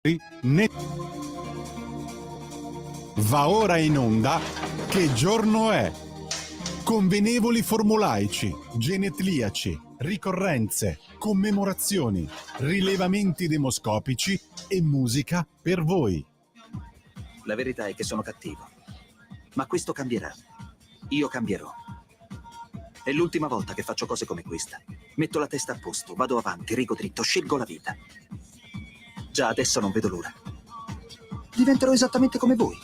Ne- Va ora in onda Che giorno è? Convenevoli formulaici, genetliaci, ricorrenze, commemorazioni, rilevamenti demoscopici e musica per voi. La verità è che sono cattivo, ma questo cambierà. Io cambierò. È l'ultima volta che faccio cose come questa. Metto la testa a posto, vado avanti, rigo dritto, scelgo la vita. Già adesso non vedo l'ora. Diventerò esattamente come voi.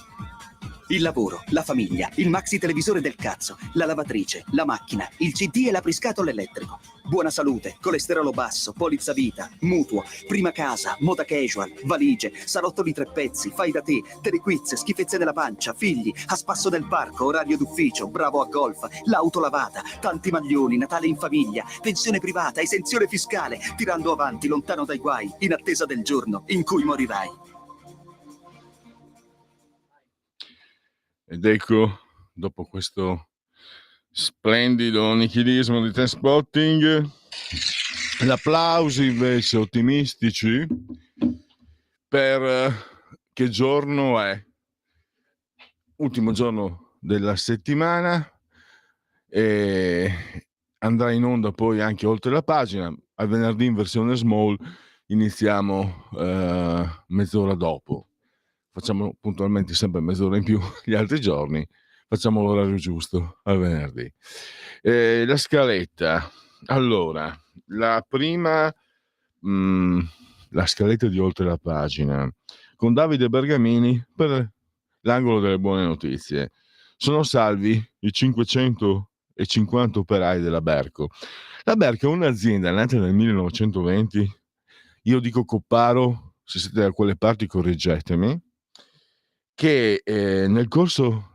Il lavoro, la famiglia, il maxi televisore del cazzo, la lavatrice, la macchina, il CD e l'apriscatole elettrico. Buona salute, colesterolo basso, polizza vita, mutuo, prima casa, moda casual, valigie, salotto di 3 pezzi, fai da te, telequiz, schifezze della pancia, figli, a spasso del parco, orario d'ufficio, bravo a golf, l'auto lavata, tanti maglioni, Natale in famiglia, pensione privata, esenzione fiscale, tirando avanti, lontano dai guai, in attesa del giorno in cui morirai. Ed ecco, dopo questo splendido nichilismo di Trainspotting, l'applauso invece ottimistici per Che giorno è? Ultimo giorno della settimana e andrà in onda poi anche oltre la pagina. Al venerdì in versione small iniziamo mezz'ora dopo. Facciamo puntualmente sempre mezz'ora in più gli altri giorni, facciamo l'orario giusto al venerdì. La scaletta, allora, la prima, la scaletta di oltre la pagina, con Davide Bergamini per l'angolo delle buone notizie. Sono salvi i 550 operai della Berco. La Berco è un'azienda nata nel 1920, io dico Copparo, se siete da quelle parti correggetemi, che nel corso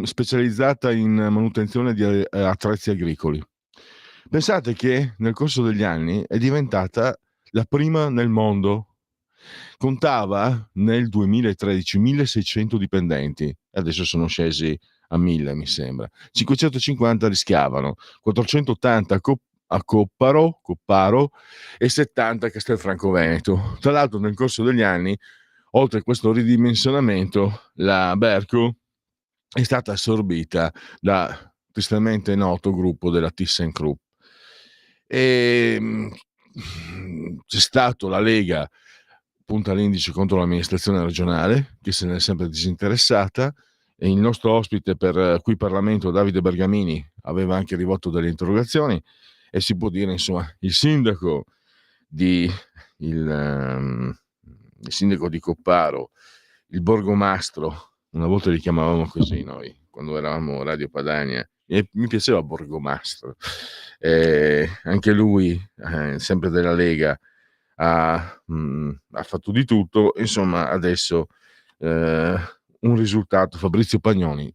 specializzata in manutenzione di attrezzi agricoli. Pensate che nel corso degli anni è diventata la prima nel mondo. Contava nel 2013 1600 dipendenti, adesso sono scesi a 1000 mi sembra. 550 rischiavano, 480 a Copparo e 70 a Castelfranco Veneto. Tra l'altro nel corso degli anni, oltre a questo ridimensionamento, la Berco è stata assorbita da tristemente noto gruppo della ThyssenKrupp. E c'è stato la Lega punta l'indice contro l'amministrazione regionale che se ne è sempre disinteressata, e il nostro ospite per qui Parlamento Davide Bergamini aveva anche rivolto delle interrogazioni, e si può dire insomma il sindaco di Copparo, il borgomastro, una volta li chiamavamo così noi quando eravamo Radio Padania e mi piaceva borgomastro, anche lui sempre della Lega ha fatto di tutto, insomma adesso un risultato, Fabrizio Pagnoni,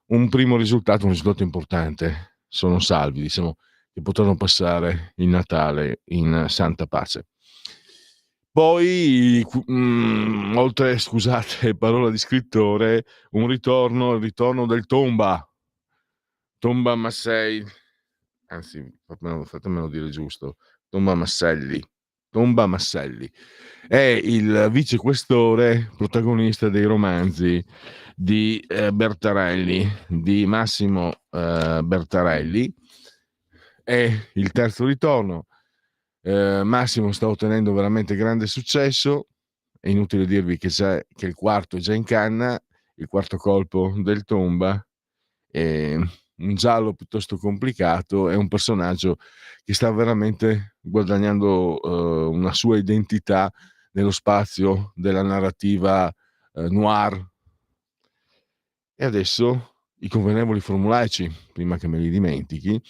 un risultato importante, sono salvi, diciamo che potranno passare il Natale in santa pace. Poi, oltre, scusate, parola di scrittore, il ritorno del Tomba Massei, anzi, fatemelo dire giusto, Tomba Masselli, è il vicequestore protagonista dei romanzi di Bertarelli, di Massimo Bertarelli. È il terzo ritorno. Massimo sta ottenendo veramente grande successo, è inutile dirvi che il quarto è già in canna, il quarto colpo del Tomba, è un giallo piuttosto complicato, è un personaggio che sta veramente guadagnando una sua identità nello spazio della narrativa noir. E adesso i convenevoli formulaici, prima che me li dimentichi,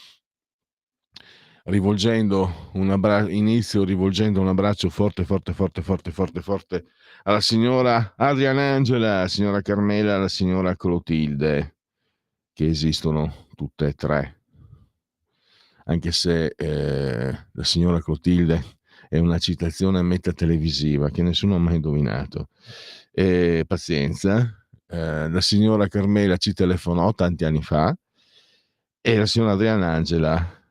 inizio rivolgendo un abbraccio forte alla signora Adriana Angela, alla signora Carmela, alla signora Clotilde, che esistono tutte e tre, anche se la signora Clotilde è una citazione meta-televisiva che nessuno ha mai indovinato. Pazienza, la signora Carmela ci telefonò tanti anni fa e la signora Adriana Angela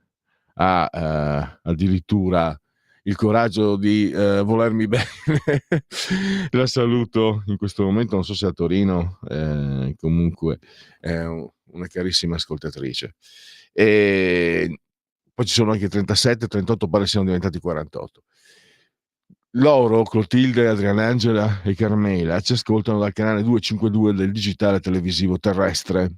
ha addirittura il coraggio di volermi bene. La saluto in questo momento, non so se a Torino, comunque è una carissima ascoltatrice. E poi ci sono anche 37, 38, pare siano diventati 48. Loro, Clotilde, Adrianangela e Carmela, ci ascoltano dal canale 252 del digitale televisivo terrestre,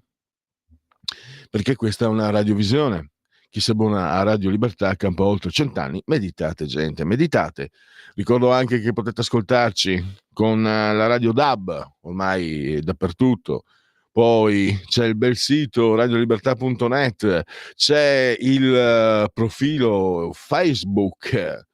perché questa è una radiovisione. Chi si abbona a Radio Libertà campa oltre 100 anni. Meditate, gente, meditate. Ricordo anche che potete ascoltarci con la radio DAB, ormai dappertutto. Poi c'è il bel sito radiolibertà.net, c'è il profilo Facebook,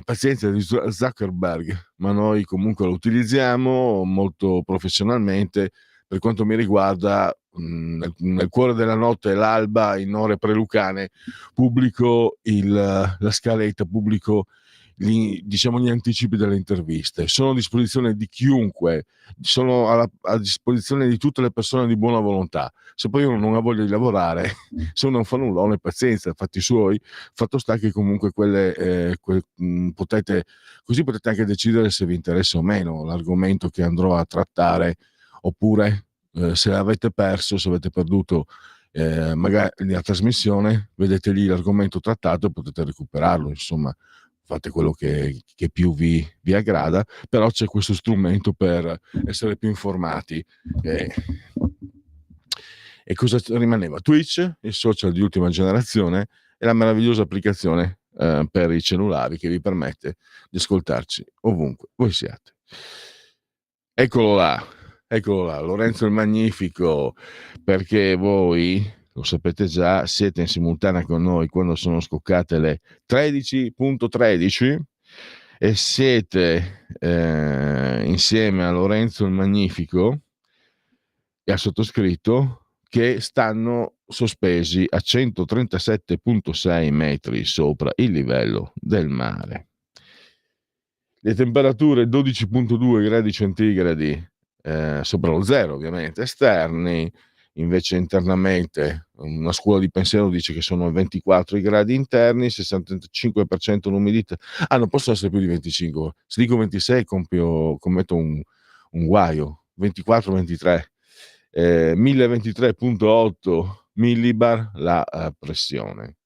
pazienza di Zuckerberg, ma noi comunque lo utilizziamo molto professionalmente. Per quanto mi riguarda, nel cuore della notte e l'alba, in ore prelucane, pubblico la scaletta, pubblico gli anticipi delle interviste. Sono a disposizione di chiunque, sono a disposizione di tutte le persone di buona volontà. Se poi uno non ha voglia di lavorare, se uno non fa nulla, pazienza, fatti suoi. Fatto sta che comunque potete anche decidere se vi interessa o meno l'argomento che andrò a trattare, oppure se avete perduto magari la trasmissione, vedete lì l'argomento trattato e potete recuperarlo. Insomma, fate quello che più vi aggrada, però c'è questo strumento per essere più informati. E cosa rimaneva? Twitch, il social di ultima generazione, e la meravigliosa applicazione per i cellulari che vi permette di ascoltarci ovunque voi siate. Eccolo là, Lorenzo il Magnifico, perché voi, lo sapete già, siete in simultanea con noi quando sono scoccate le 13.13 e siete insieme a Lorenzo il Magnifico e al sottoscritto, che stanno sospesi a 137.6 metri sopra il livello del mare. Le temperature 12.2 gradi centigradi sopra lo zero, ovviamente, esterni. Invece internamente una scuola di pensiero dice che sono 24 i gradi interni, 65% l'umidità. Non possono essere più di 25. Se dico 26 commetto un guaio. 24-23. 1023.8 millibar la pressione.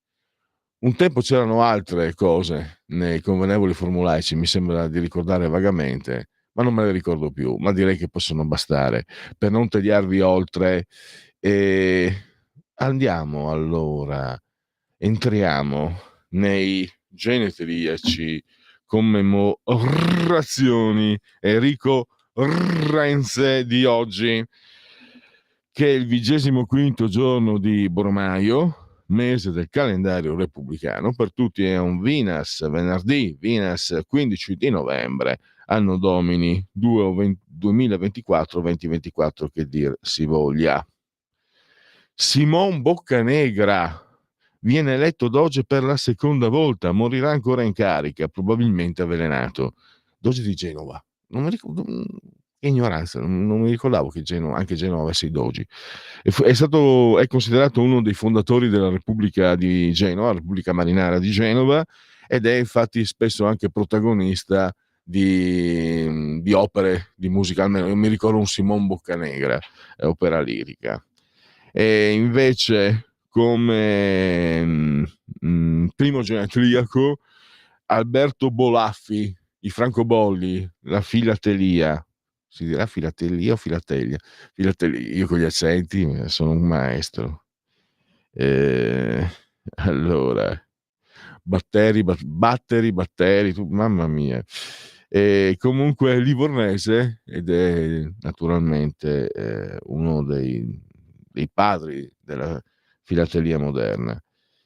Un tempo c'erano altre cose nei convenevoli formulaici, mi sembra di ricordare vagamente, ma non me le ricordo più, ma direi che possono bastare per non tagliarvi oltre. E andiamo allora, entriamo nei genetriaci commemorazioni Enrico Renze di oggi, che è il 25° giorno di Bormaio, mese del calendario repubblicano. Per tutti è un Vinas, venerdì, Vinas 15 di novembre, anno domini 2024, che dir si voglia. Simon Boccanegra viene eletto doge per la seconda volta, morirà ancora in carica, probabilmente avvelenato. Doge di Genova, non mi ricordo, che ignoranza, non mi ricordavo che anche Genova avesse i dogi. È considerato uno dei fondatori della Repubblica di Genova, la Repubblica Marinara di Genova, ed è infatti spesso anche protagonista di opere di musica. Almeno io mi ricordo un Simon Boccanegra, opera lirica. E invece come primo genetriaco Alberto Bolaffi, i francobolli, la filatelia. Si dirà filatelia o filatelia? Filatelia. Io con gli accenti sono un maestro. Allora, batteri, mamma mia. Comunque livornese, ed è naturalmente uno dei padri della filatelia moderna.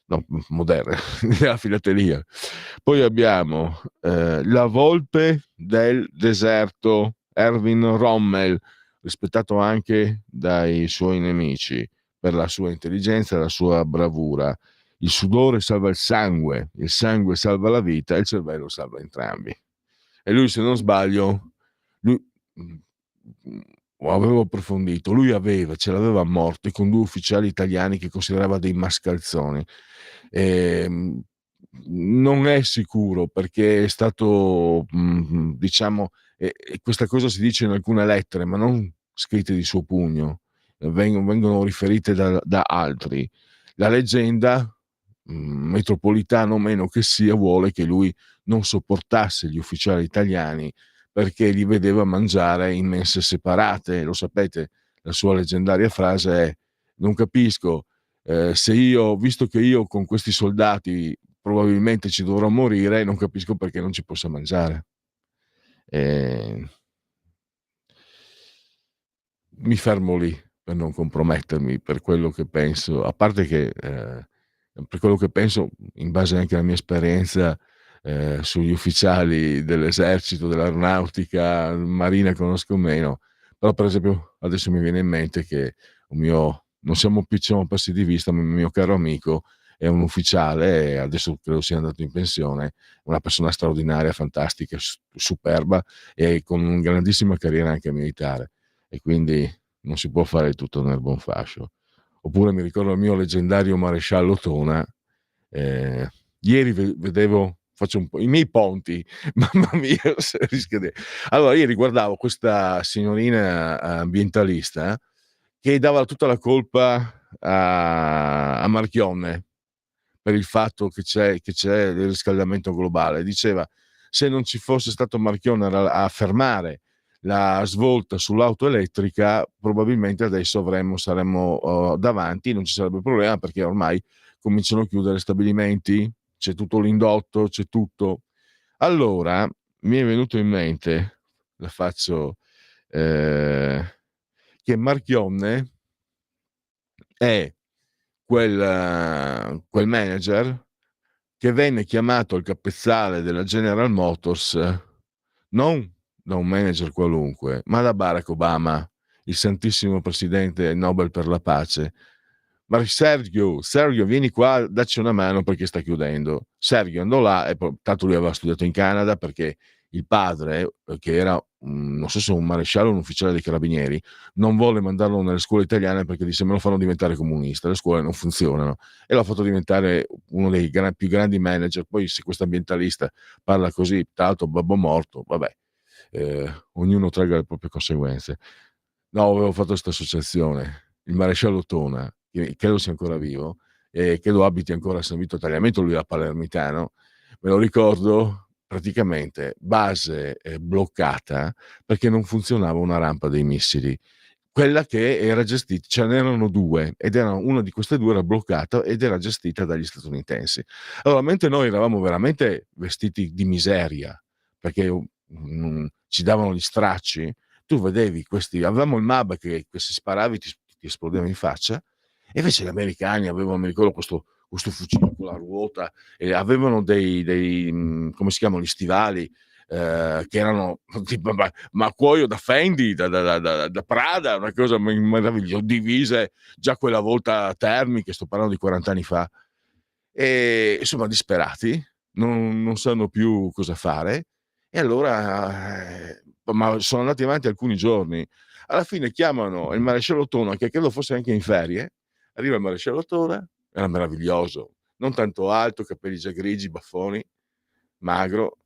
No, moderna, della filatelia. Poi abbiamo la volpe del deserto, Erwin Rommel, rispettato anche dai suoi nemici per la sua intelligenza e la sua bravura. Il sudore salva il sangue salva la vita, e il cervello salva entrambi. E lui, se non sbaglio, avevo approfondito, ce l'aveva a morte con 2 ufficiali italiani che considerava dei mascalzoni. non è sicuro, perché è stato, diciamo, questa cosa si dice in alcune lettere, ma non scritte di suo pugno, vengono riferite da altri. La leggenda, metropolitana o meno che sia, vuole che lui non sopportasse gli ufficiali italiani perché li vedeva mangiare in mense separate. Lo sapete, la sua leggendaria frase è: non capisco, se io, visto che io con questi soldati probabilmente ci dovrò morire, non capisco perché non ci possa mangiare. Mi fermo lì per non compromettermi, per quello che penso, a parte che per quello che penso in base anche alla mia esperienza sugli ufficiali dell'esercito, dell'aeronautica, marina conosco meno, però per esempio adesso mi viene in mente che un mio, non siamo più, ci siamo persi di vista, ma un mio caro amico è un ufficiale e adesso credo sia andato in pensione, una persona straordinaria, fantastica, superba e con una grandissima carriera anche militare, e quindi non si può fare tutto nel buon fascio. Oppure mi ricordo il mio leggendario maresciallo Tona, eh, ieri vedevo, faccio un po' i miei ponti, mamma mia, se rischia di... Allora, ieri guardavo questa signorina ambientalista che dava tutta la colpa a Marchionne per il fatto che c'è il riscaldamento globale. Diceva: se non ci fosse stato Marchionne a fermare la svolta sull'auto elettrica, probabilmente adesso saremmo davanti, non ci sarebbe problema, perché ormai cominciano a chiudere stabilimenti, c'è tutto l'indotto, c'è tutto. Allora mi è venuto in mente, la faccio, che Marchionne è quel manager che venne chiamato al capezzale della General Motors non da un manager qualunque, ma da Barack Obama, il santissimo presidente Nobel per la pace. Ma Sergio, vieni qua, dacci una mano perché sta chiudendo. Sergio andò là, e tanto lui aveva studiato in Canada, perché il padre, che era non so se un maresciallo o un ufficiale dei carabinieri, non volle mandarlo nelle scuole italiane perché disse: me lo fanno diventare comunista, le scuole non funzionano, e l'ha fatto diventare uno dei più grandi manager. Poi se questo ambientalista parla così, tra l'altro babbo morto, vabbè, ognuno traga le proprie conseguenze. No, avevo fatto questa associazione, il maresciallo Tona, che credo sia ancora vivo e credo abiti ancora a San Vito Tagliamento, lui era palermitano, me lo ricordo, praticamente base bloccata perché non funzionava una rampa dei missili, quella che era gestita, ce n'erano due, ed era una di queste due era bloccata ed era gestita dagli statunitensi. Allora, mentre noi eravamo veramente vestiti di miseria perché ci davano gli stracci, tu vedevi questi, avevamo il MAB che se sparavi ti esplodeva in faccia, e invece gli americani avevano, mi ricordo, questo fucile con la ruota, e avevano come si chiamano, gli stivali, che erano tipo ma cuoio da Fendi, da Prada, una cosa meravigliosa, divise già quella volta termiche, sto parlando di 40 anni fa, e insomma disperati, non sanno più cosa fare, e allora ma sono andati avanti alcuni giorni. Alla fine chiamano il maresciallo Tona, che credo fosse anche in ferie. Arriva il maresciallo Tona, era meraviglioso, non tanto alto, capelli già grigi, baffoni, magro,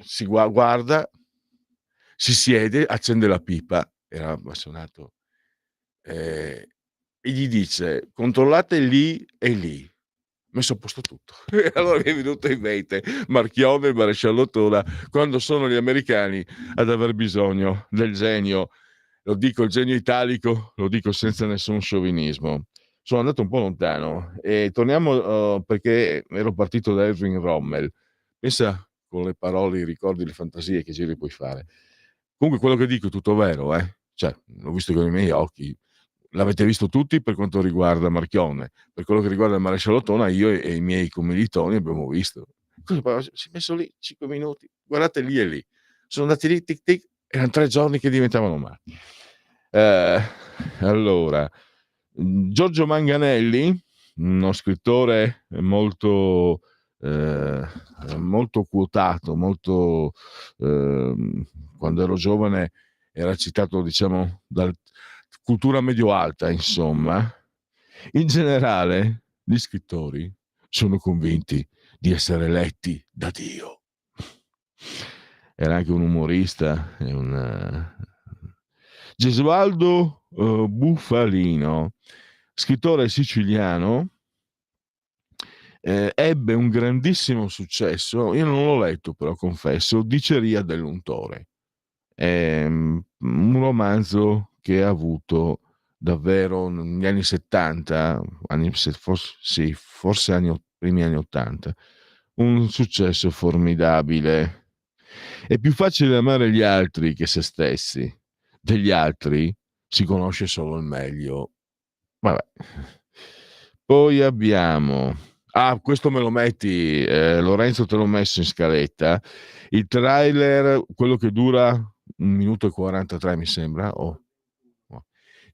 si guarda, si siede, accende la pipa, era appassionato, e gli dice: controllate lì e lì, messo a posto tutto. E allora mi è venuto in mente Marchionne e il maresciallo Tona quando sono gli americani ad aver bisogno del genio. Lo dico, il genio italico, lo dico senza nessun sciovinismo. Sono andato un po' lontano e torniamo, perché ero partito da Erwin Rommel. Pensa, con le parole, i ricordi, le fantasie che giri puoi fare. Comunque quello che dico è tutto vero, cioè l'ho visto con i miei occhi. L'avete visto tutti per quanto riguarda Marchionne. Per quello che riguarda il maresciallo Tona, io e i miei commilitoni abbiamo visto. Si è messo lì 5 minuti, guardate lì e lì. Sono andati lì, tic tic, erano 3 giorni che diventavano matti. Allora, Giorgio Manganelli, uno scrittore molto molto quotato, molto quando ero giovane era citato, diciamo, dal cultura medio-alta, insomma. In generale gli scrittori sono convinti di essere eletti da Dio. Era anche un umorista, Gesualdo Bufalino, scrittore siciliano, ebbe un grandissimo successo, io non l'ho letto però confesso, Diceria dell'untore. È un romanzo che ha avuto davvero negli anni 70, forse primi anni 80, un successo formidabile. È più facile amare gli altri che se stessi. Degli altri si conosce solo il meglio. Vabbè. Poi abbiamo... questo me lo metti, Lorenzo, te l'ho messo in scaletta. Il trailer, quello che dura 1 minuto e 43 mi sembra,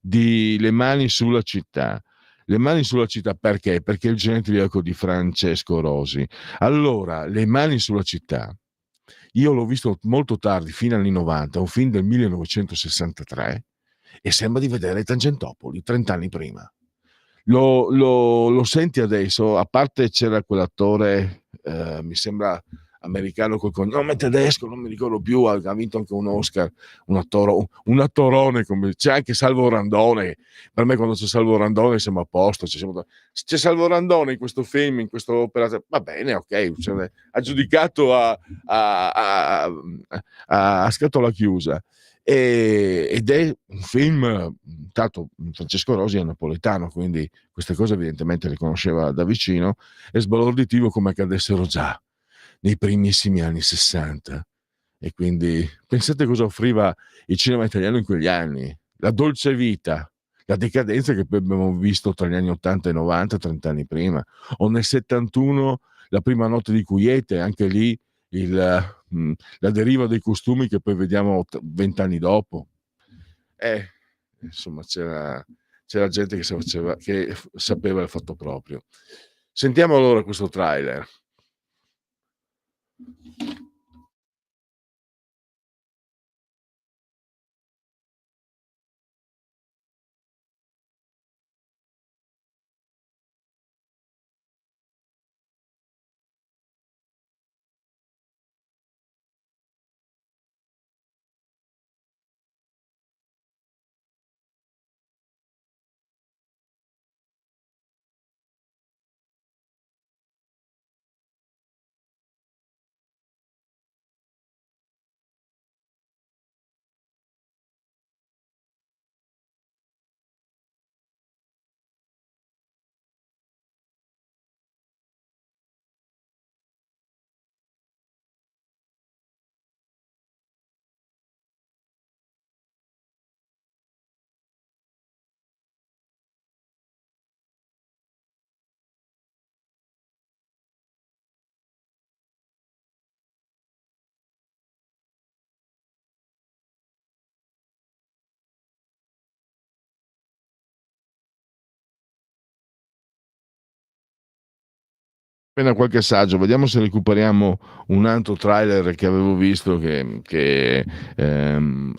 di Le mani sulla città. Le mani sulla città perché? Perché è il genetriaco di Francesco Rosi. Allora, Le mani sulla città, io l'ho visto molto tardi, fino agli anni 90, un film del 1963, e sembra di vedere Tangentopoli, 30 anni prima. Lo senti adesso, a parte c'era quell'attore, mi sembra americano col cognome tedesco, non mi ricordo più, ha vinto anche un Oscar, un attorone, c'è anche Salvo Randone. Per me quando c'è Salvo Randone siamo a posto, c'è Salvo Randone in questo film, in questa opera, va bene, ok, ha giudicato a scatola chiusa. Ed è un film, tanto Francesco Rosi è napoletano, quindi queste cose evidentemente le conosceva da vicino, è sbalorditivo come accadessero già nei primissimi anni 60. E quindi pensate cosa offriva il cinema italiano in quegli anni, la dolce vita, la decadenza che poi abbiamo visto tra gli anni 80 e 90, 30 anni prima, o nel 71 La prima notte di Quiete, anche lì la deriva dei costumi che poi vediamo 20 anni dopo. Insomma, c'era gente che sapeva il fatto proprio. Sentiamo allora questo trailer. Appena qualche assaggio, vediamo se recuperiamo un altro trailer che avevo visto che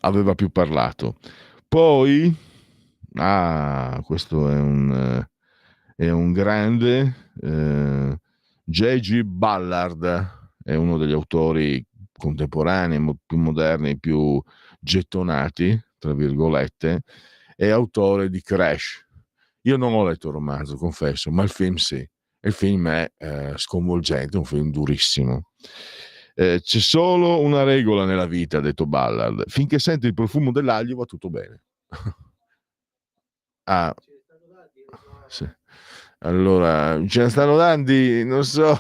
aveva più parlato. Poi, questo è un grande, J.G. Ballard, è uno degli autori contemporanei, più moderni, più gettonati, tra virgolette, è autore di Crash. Io non ho letto il romanzo, confesso, ma il film sì. Il film è sconvolgente, un film durissimo. C'è solo una regola nella vita, ha detto Ballard: finché senti il profumo dell'aglio va tutto bene. Sì. Allora, ce ne stanno tanti, non so.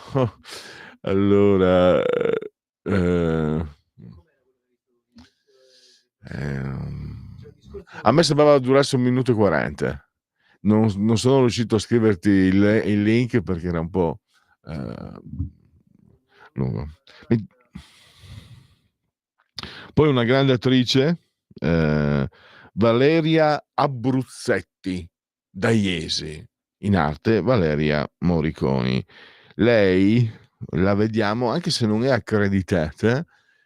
Allora, a me sembrava durasse 1 minuto e 40. Non sono riuscito a scriverti il link perché era un po' lungo. Poi una grande attrice, Valeria Abruzzetti, da Iesi, in arte Valeria Moriconi. Lei la vediamo, anche se non è accreditata,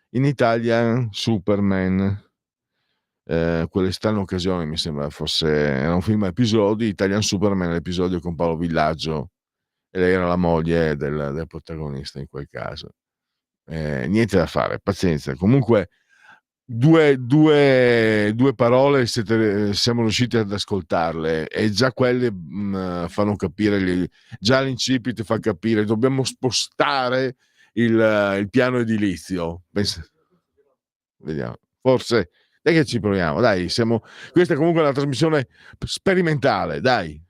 in Italian Superman. Quelle strane occasioni, mi sembra era un film a episodi, Italian Superman, l'episodio con Paolo Villaggio e lei era la moglie del protagonista in quel caso. Niente da fare, pazienza. Comunque due parole siamo riusciti ad ascoltarle e già quelle fanno capire, già l'incipit fa capire, dobbiamo spostare il piano edilizio. Vediamo, forse, dai che ci proviamo, dai, questa è comunque una trasmissione sperimentale, dai.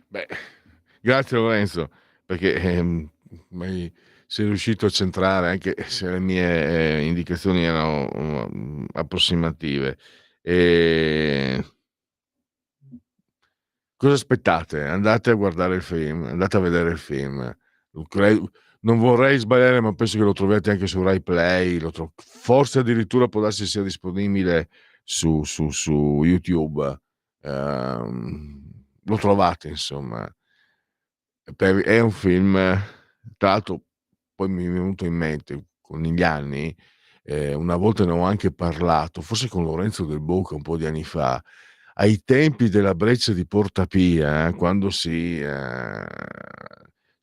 Beh, grazie Lorenzo, perché sei riuscito a centrare, anche se le mie indicazioni erano approssimative. E cosa aspettate? Andate a guardare il film, andate a vedere il film. Non vorrei sbagliare, ma penso che lo troviate anche su Rai Play, forse addirittura può darsi sia disponibile su YouTube. Lo trovate, insomma. È un film, tra l'altro, poi mi è venuto in mente con gli anni, una volta ne ho anche parlato, forse con Lorenzo Del Boca un po' di anni fa, ai tempi della breccia di Porta Pia, quando si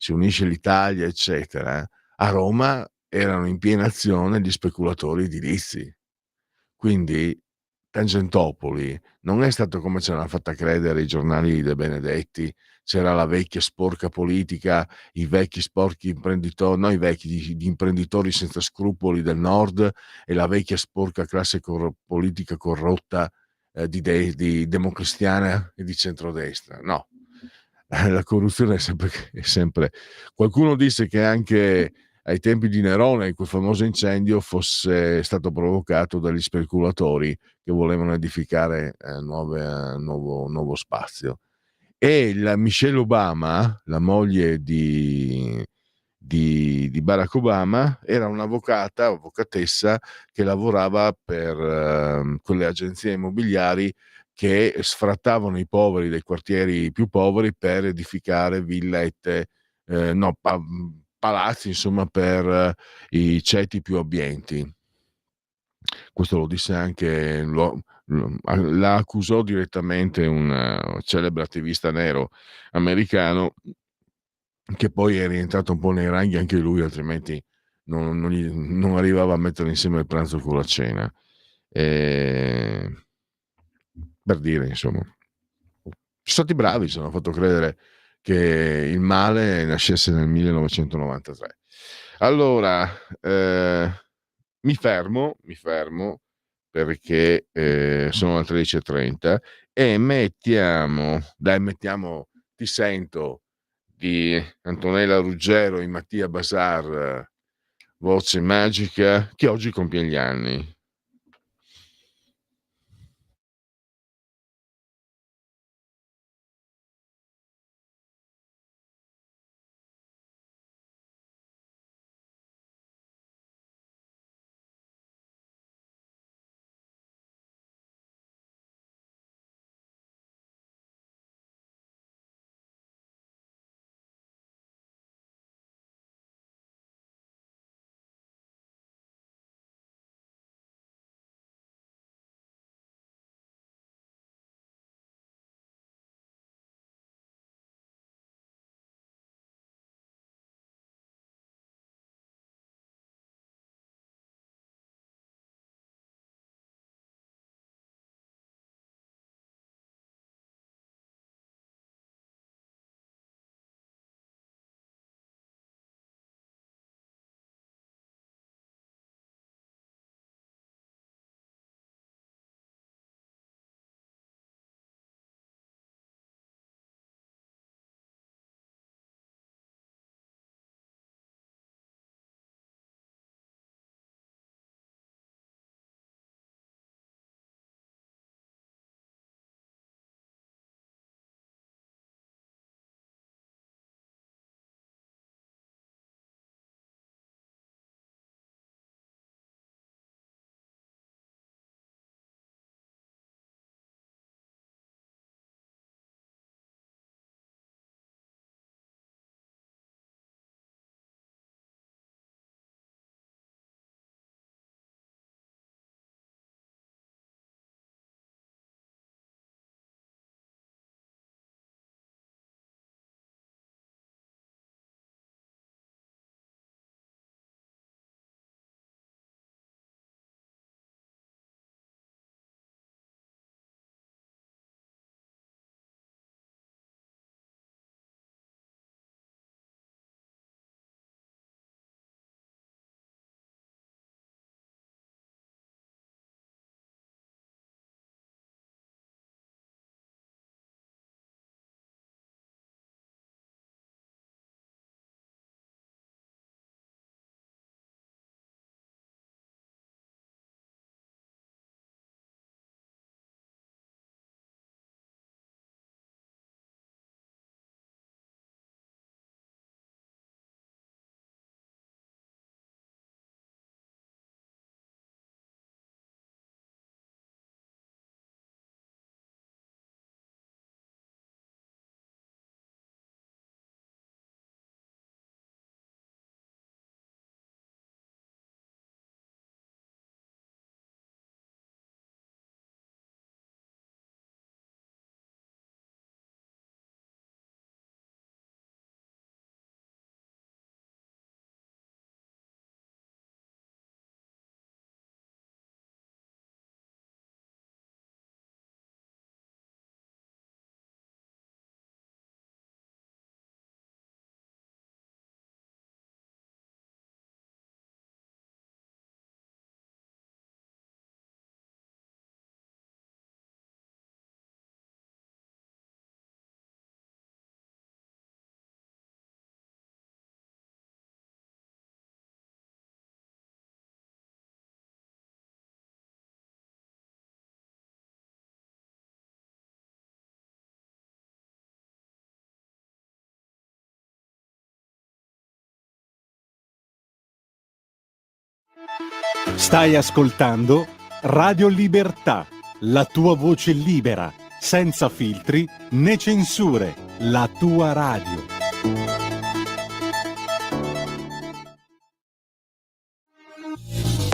unisce l'Italia, eccetera, a Roma erano in piena azione gli speculatori edilizi. Quindi Tangentopoli non è stato come ce l'han fatta credere i giornali De Benedetti, c'era la vecchia sporca politica, i vecchi sporchi imprenditori, no, i vecchi, gli imprenditori senza scrupoli del nord e la vecchia sporca classe politica corrotta di democristiana e di centrodestra. No, la corruzione è sempre. Qualcuno disse che anche ai tempi di Nerone quel famoso incendio fosse stato provocato dagli speculatori che volevano edificare nuovo spazio. E la Michelle Obama, la moglie di Barack Obama, era avvocatessa che lavorava per quelle agenzie immobiliari che sfrattavano i poveri dei quartieri più poveri per edificare villette, no, palazzi, insomma, per i ceti più abbienti. Questo lo disse anche, la accusò direttamente un celebre attivista nero americano, che poi è rientrato un po' nei ranghi anche lui, altrimenti non arrivava a mettere insieme il pranzo con la cena. Per dire, insomma. Sono stati bravi, ci hanno fatto credere che il male nascesse nel 1993. Allora, mi fermo perché sono le 13:30 e mettiamo Ti sento di Antonella Ruggero e Mattia Bazar, voce magica, che oggi compie gli anni. Stai ascoltando Radio Libertà, la tua voce libera, senza filtri né censure, la tua radio.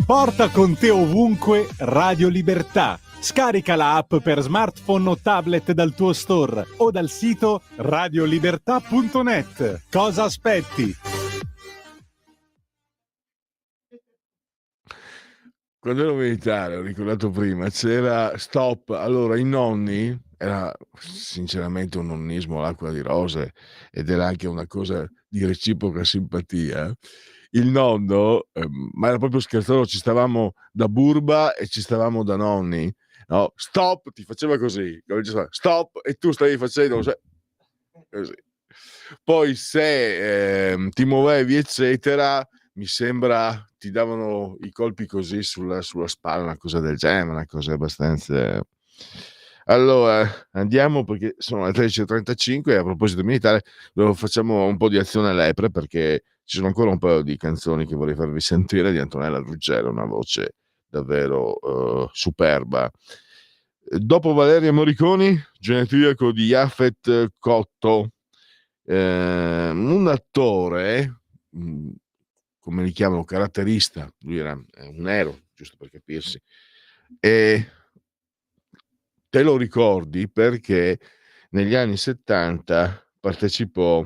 Porta con te ovunque Radio Libertà. Scarica la app per smartphone o tablet dal tuo store o dal sito radiolibertà.net. Cosa aspetti? Quando ero militare, ho ricordato prima, c'era Stop. Allora, i nonni, era sinceramente un nonnismo all'acqua di rose ed era anche una cosa di reciproca simpatia. Il nonno, ma era proprio scherzoso, ci stavamo da burba e ci stavamo da nonni. No, stop, ti faceva così, stop, e tu stavi facendo così. Poi se ti muovevi, eccetera, mi sembra ti davano i colpi così sulla spalla, una cosa del genere, una cosa abbastanza. Allora, andiamo perché sono le 13:35 e a proposito militare, facciamo un po' di azione lepre perché ci sono ancora un paio di canzoni che vorrei farvi sentire di Antonella Ruggero, una voce davvero superba. Dopo Valeria Morriconi, genetriaco di Jafet Kotto, un attore, come li chiamano, caratterista, lui era un nero, giusto per capirsi, e te lo ricordi perché negli anni 70 partecipò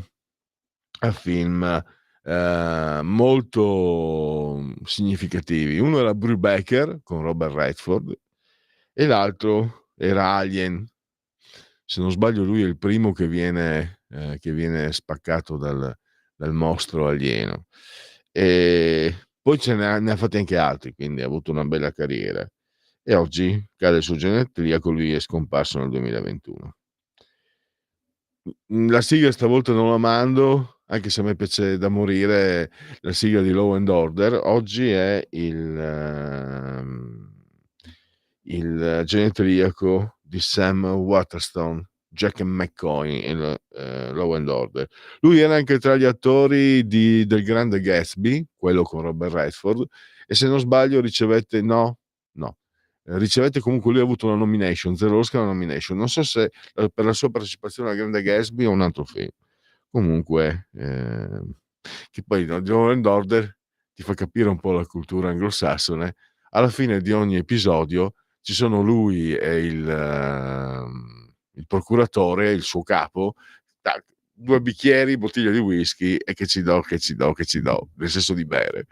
a film molto significativi. Uno era Brubaker con Robert Redford e l'altro era Alien. Se non sbaglio lui è il primo che viene spaccato dal mostro alieno. E poi ne ha fatti anche altri, quindi ha avuto una bella carriera. E oggi cade il suo genetriaco, lui è scomparso nel 2021. La sigla stavolta non la mando, anche se a me piace da morire la sigla di Law and Order. Oggi è il genetriaco di Sam Waterston, Jack McCoy in Law and Order. Lui era anche tra gli attori del Grande Gatsby, quello con Robert Redford, e se non sbaglio ricevette comunque, lui ha avuto una nomination, 0 Oscar nomination, non so se per la sua partecipazione al Grande Gatsby o un altro film. Comunque che poi Law and Order ti fa capire un po' la cultura anglosassone. Alla fine di ogni episodio ci sono lui e il procuratore, il suo capo, 2 bicchieri, bottiglia di whisky e che ci do, nel senso di bere.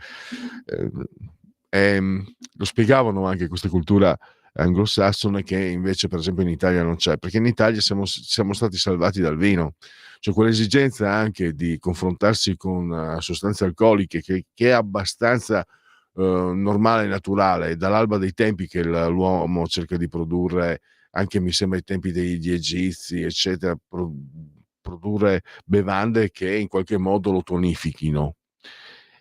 Lo spiegavano anche questa cultura anglosassone che invece per esempio in Italia non c'è, perché in Italia siamo stati salvati dal vino, cioè quell'esigenza anche di confrontarsi con sostanze alcoliche che è abbastanza normale e naturale dall'alba dei tempi che l'uomo cerca di produrre, anche mi sembra ai tempi degli egizi eccetera, produrre bevande che in qualche modo lo tonifichino.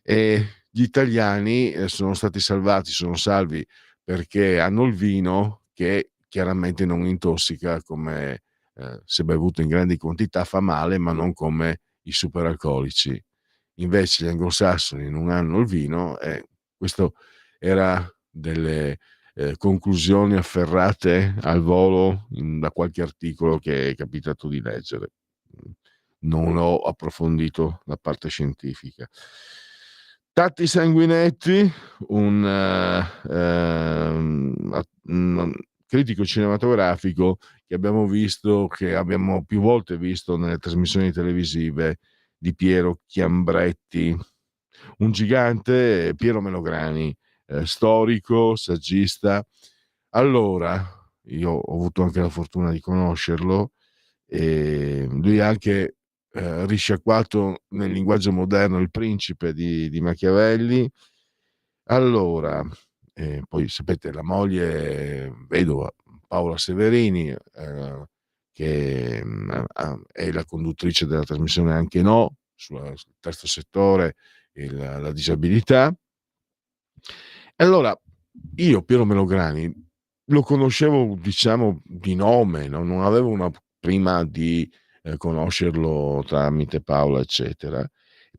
E gli italiani sono stati salvati, sono salvi perché hanno il vino che chiaramente non intossica, come se bevuto in grandi quantità fa male, ma non come i superalcolici. Invece gli anglosassoni non hanno il vino e questo era delle conclusioni afferrate al volo da qualche articolo che è capitato di leggere. Non ho approfondito la parte scientifica. Tatti Sanguinetti, un critico cinematografico che abbiamo più volte visto nelle trasmissioni televisive di Piero Chiambretti, un gigante, Piero Melograni, storico, saggista. Allora, io ho avuto anche la fortuna di conoscerlo e lui ha anche risciacquato nel linguaggio moderno il principe di Machiavelli. Allora, poi sapete la moglie vedova Paola Severini, che è la conduttrice della trasmissione Anche No, sul terzo settore e la disabilità. Allora, io Piero Melograni lo conoscevo, diciamo, di nome, no? Non avevo una prima di conoscerlo tramite Paola, eccetera.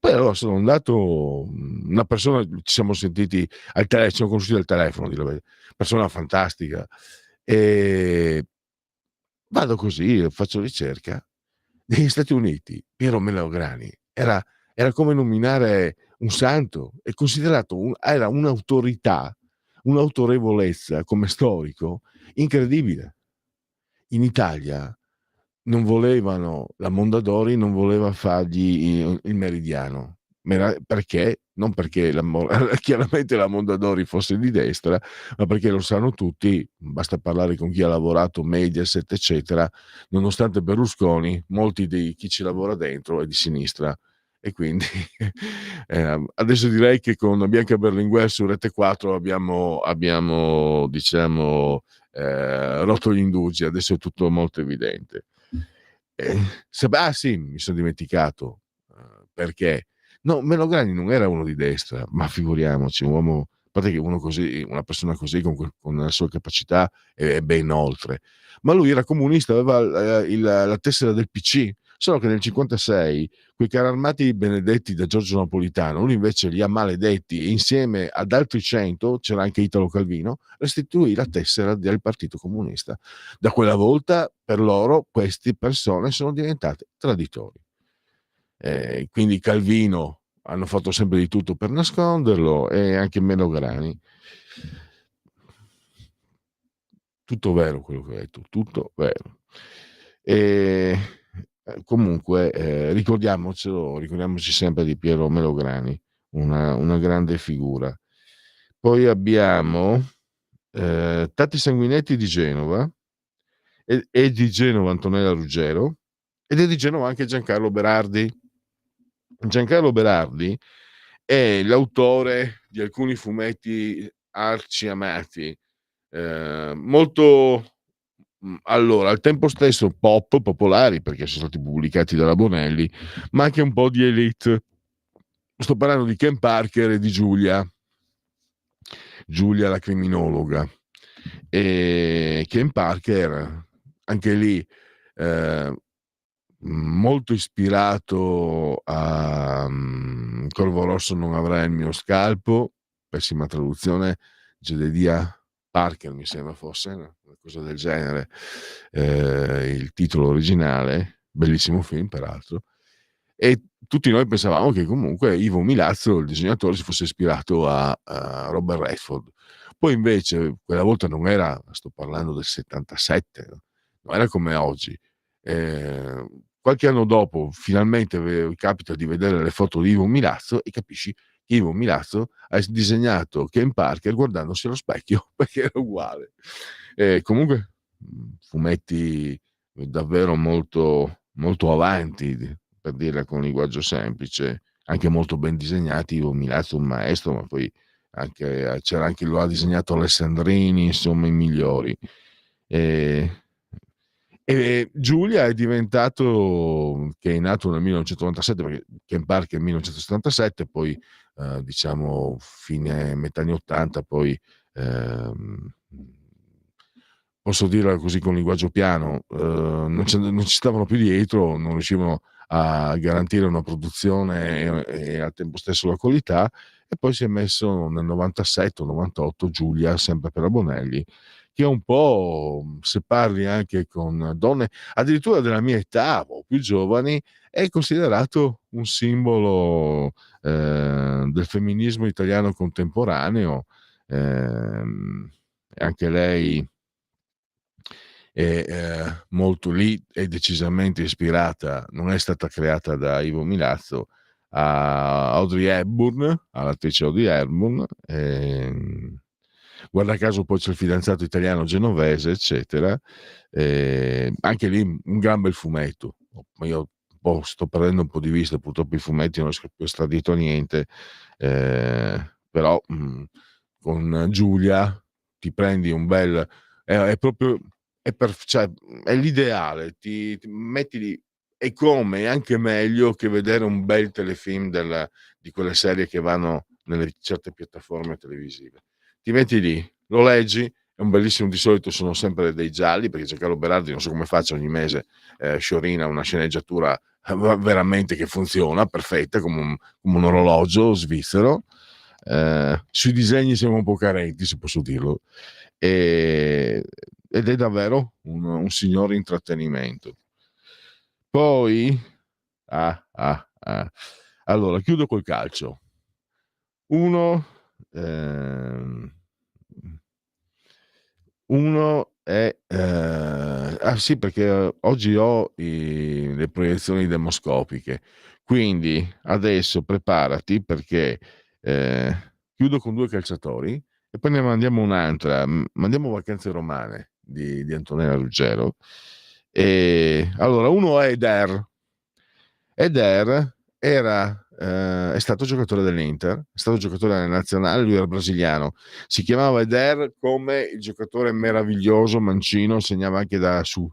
Poi allora sono andato, una persona, ci siamo sentiti al telefono, ci siamo conosciuti al telefono, a dire la verità, persona fantastica, e vado così, faccio ricerca. Negli Stati Uniti Piero Melograni era come nominare un santo, è considerato era un'autorità, un'autorevolezza come storico incredibile. In Italia non volevano, la Mondadori non voleva fargli il meridiano. Perché? Non perché chiaramente la Mondadori fosse di destra, ma perché lo sanno tutti, basta parlare con chi ha lavorato, Mediaset, eccetera, nonostante Berlusconi, molti di chi ci lavora dentro è di sinistra. E quindi adesso direi che con Bianca Berlinguer su Rete 4 abbiamo diciamo, rotto gli indugi, adesso è tutto molto evidente. Sì, mi sono dimenticato, perché no, Melograni non era uno di destra, ma figuriamoci, un uomo, a parte che uno così, una persona così con la sua capacità è ben oltre, ma lui era comunista, aveva la tessera del PC, solo che nel 56 quei carri armati benedetti da Giorgio Napolitano, lui invece li ha maledetti, e insieme ad altri 100, c'era anche Italo Calvino, restituì la tessera del Partito Comunista. Da quella volta per loro queste persone sono diventate traditori. Quindi Calvino hanno fatto sempre di tutto per nasconderlo, e anche Melograni. Tutto vero quello che ho detto, tutto vero. Comunque ricordiamoci sempre di Piero Melograni, una grande figura. Poi abbiamo Tatti Sanguinetti di Genova, e di Genova Antonella Ruggero, ed è di Genova anche Giancarlo Berardi. Giancarlo Berardi è l'autore di alcuni fumetti arciamati, molto, allora al tempo stesso popolari, perché sono stati pubblicati dalla Bonelli, ma anche un po' di elite. Sto parlando di Ken Parker e di Giulia la criminologa. E Ken Parker, anche lì, molto ispirato a Corvo Rosso non avrà il mio scalpo, pessima traduzione, Jedediah Parker mi sembra fosse, una cosa del genere, il titolo originale, bellissimo film peraltro, e tutti noi pensavamo che comunque Ivo Milazzo, il disegnatore, si fosse ispirato a Robert Redford. Poi invece quella volta non era, sto parlando del 77, non era come oggi. Qualche anno dopo finalmente capita di vedere le foto di Ivo Milazzo e capisci che Ivo Milazzo ha disegnato Ken Parker guardandosi allo specchio perché era uguale. Comunque fumetti davvero molto, molto avanti, per dirla con linguaggio semplice, anche molto ben disegnati. Ivo Milazzo un maestro, ma poi c'era anche, lo ha disegnato Alessandrini, insomma i migliori. E Giulia è diventato, che è nato nel 1997, perché Ken Parker nel 1977, poi diciamo metà anni 80, poi posso dirla così con linguaggio piano, non ci stavano più dietro, non riuscivano a garantire una produzione e al tempo stesso la qualità, e poi si è messo nel 97 o 98 Giulia, sempre per la Bonelli, che è un po', se parli anche con donne addirittura della mia età o più giovani, è considerato un simbolo del femminismo italiano contemporaneo. Anche lei è molto lì, è decisamente ispirata, non è stata creata da Ivo Milazzo, a Audrey Hepburn, all'attrice Audrey Hepburn. Guarda caso poi c'è il fidanzato italiano genovese, eccetera. Anche lì un gran bel fumetto. Io sto perdendo un po' di vista, purtroppo i fumetti non riesco più a stare dietro a niente, però con Giulia ti prendi un bel, è proprio, cioè, è l'ideale, ti metti lì, è come, è anche meglio che vedere un bel telefilm di quelle serie che vanno nelle certe piattaforme televisive. Ti metti lì, lo leggi, è un bellissimo, di solito sono sempre dei gialli, perché Giancarlo Berardi non so come faccia ogni mese sciorina una sceneggiatura veramente che funziona, perfetta, come un orologio svizzero. Sui disegni siamo un po' carenti, se posso dirlo, ed è davvero un signore intrattenimento. Poi, allora, chiudo col calcio. Uno, ehm, uno è sì, perché oggi ho le proiezioni demoscopiche, quindi adesso preparati perché chiudo con 2 calciatori e poi ne mandiamo un'altra, mandiamo Vacanze romane di Antonella Ruggero. Allora, uno è Eder. Eder è stato giocatore dell'Inter, è stato giocatore della nazionale, lui era brasiliano, si chiamava Eder come il giocatore meraviglioso mancino, segnava anche da su.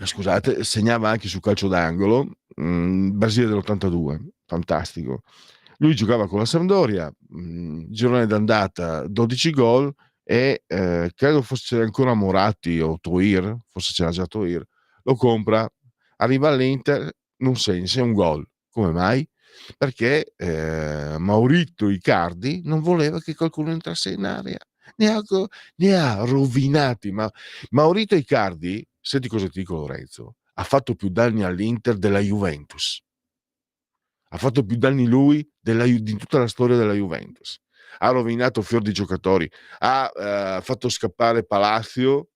Scusate, segnava anche su calcio d'angolo, Brasile dell'82, fantastico. Lui giocava con la Sampdoria, girone d'andata 12 gol e credo fosse ancora Moratti o Toir, forse c'era già Toir, lo compra, arriva all'Inter, non segna un gol. Come mai? Perché Maurito Icardi non voleva che qualcuno entrasse in area. Ne ha rovinati, ma Maurito Icardi, senti cosa ti dico Lorenzo, ha fatto più danni all'Inter della Juventus. Ha fatto più danni lui di tutta la storia della Juventus. Ha rovinato fior di giocatori, ha fatto scappare Palacio,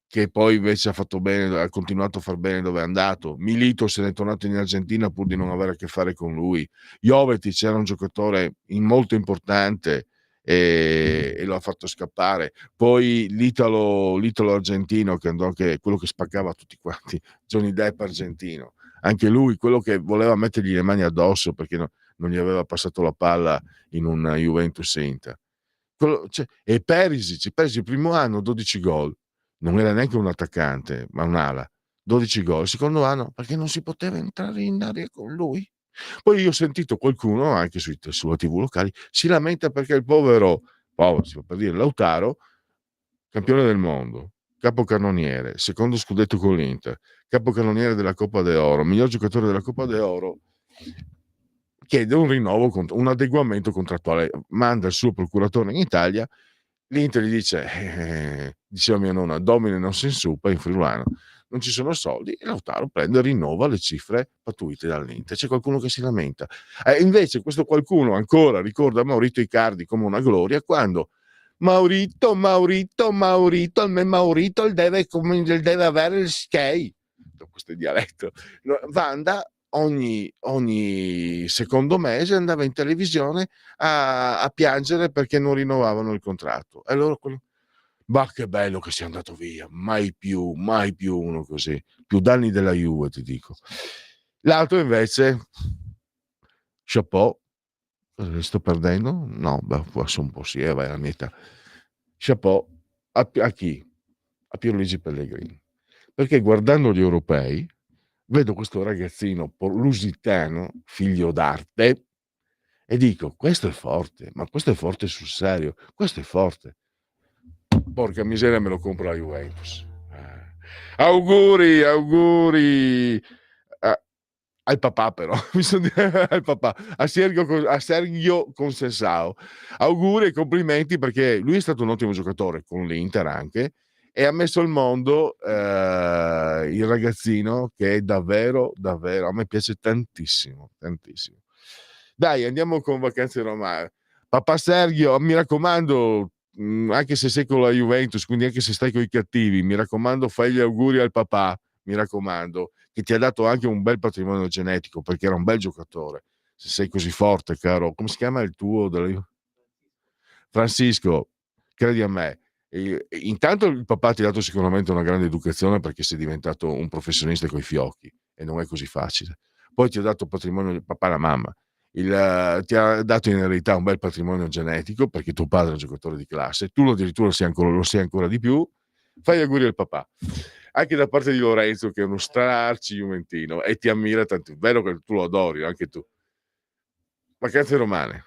che poi invece ha fatto bene, ha continuato a far bene dove è andato. Milito se n'è tornato in Argentina pur di non avere a che fare con lui. Jovetic era un giocatore molto importante e lo ha fatto scappare. Poi l'Italo argentino che andò, che è quello che spaccava tutti quanti, Johnny Depp argentino, anche lui quello che voleva mettergli le mani addosso perché non gli aveva passato la palla in una Juventus Inter. E Perisic il primo anno 12 gol, non era neanche un attaccante ma un'ala, 12 gol. Il secondo anno perché non si poteva entrare in area con lui. Poi io ho sentito qualcuno anche sulle TV locali si lamenta perché il povero si può per dire Lautaro, campione del mondo, capocannoniere, secondo scudetto con l'Inter, capocannoniere della Coppa d'Oro, miglior giocatore della Coppa d'Oro, chiede un rinnovo, un adeguamento contrattuale, manda il suo procuratore in Italia, l'Inter gli dice, diceva mia nonna, domine non si insupa in friulano, non ci sono soldi, e Lautaro prende e rinnova le cifre pattuite dall'Inter. C'è qualcuno che si lamenta. Invece questo qualcuno ancora ricorda Maurito Icardi come una gloria, quando Maurito, almeno Maurito il deve avere il skate, questo è dialetto, Vanda ogni secondo mese andava in televisione a piangere perché non rinnovavano il contratto. E allora ma che bello che sia andato via, mai più uno così, più danni della Juve ti dico. L'altro invece, chapeau, sto perdendo? No, beh, forse un po' sì, vai la mia età. Chapeau a chi? A Pierluigi Pellegrini. Perché guardando gli europei vedo questo ragazzino lusitano, figlio d'arte, e dico: questo è forte, ma questo è forte sul serio, questo è forte. Porca miseria, me lo compro la Juventus. Auguri al papà, però al papà, a Sergio Conceição. Auguri e complimenti perché lui è stato un ottimo giocatore con l'Inter anche, e ha messo al mondo il ragazzino che è davvero, davvero, a me piace tantissimo, tantissimo. Dai, andiamo con Vacanze romane. Papà Sergio, mi raccomando, anche se sei con la Juventus, quindi anche se stai con i cattivi, mi raccomando, fai gli auguri al papà, mi raccomando, che ti ha dato anche un bel patrimonio genetico, perché era un bel giocatore. Se sei così forte, caro, come si chiama il tuo? Francisco, credi a me. Intanto il papà ti ha dato sicuramente una grande educazione perché sei diventato un professionista coi fiocchi e non è così facile. Poi ti ha dato patrimonio il papà e la mamma. Ti ha dato in eredità un bel patrimonio genetico perché tuo padre è un giocatore di classe, tu addirittura lo sei ancora di più. Fai gli auguri al papà. Anche da parte di Lorenzo, che è uno strarci juventino e ti ammira tanto. È vero che tu lo adori, anche tu. Vacanze romane.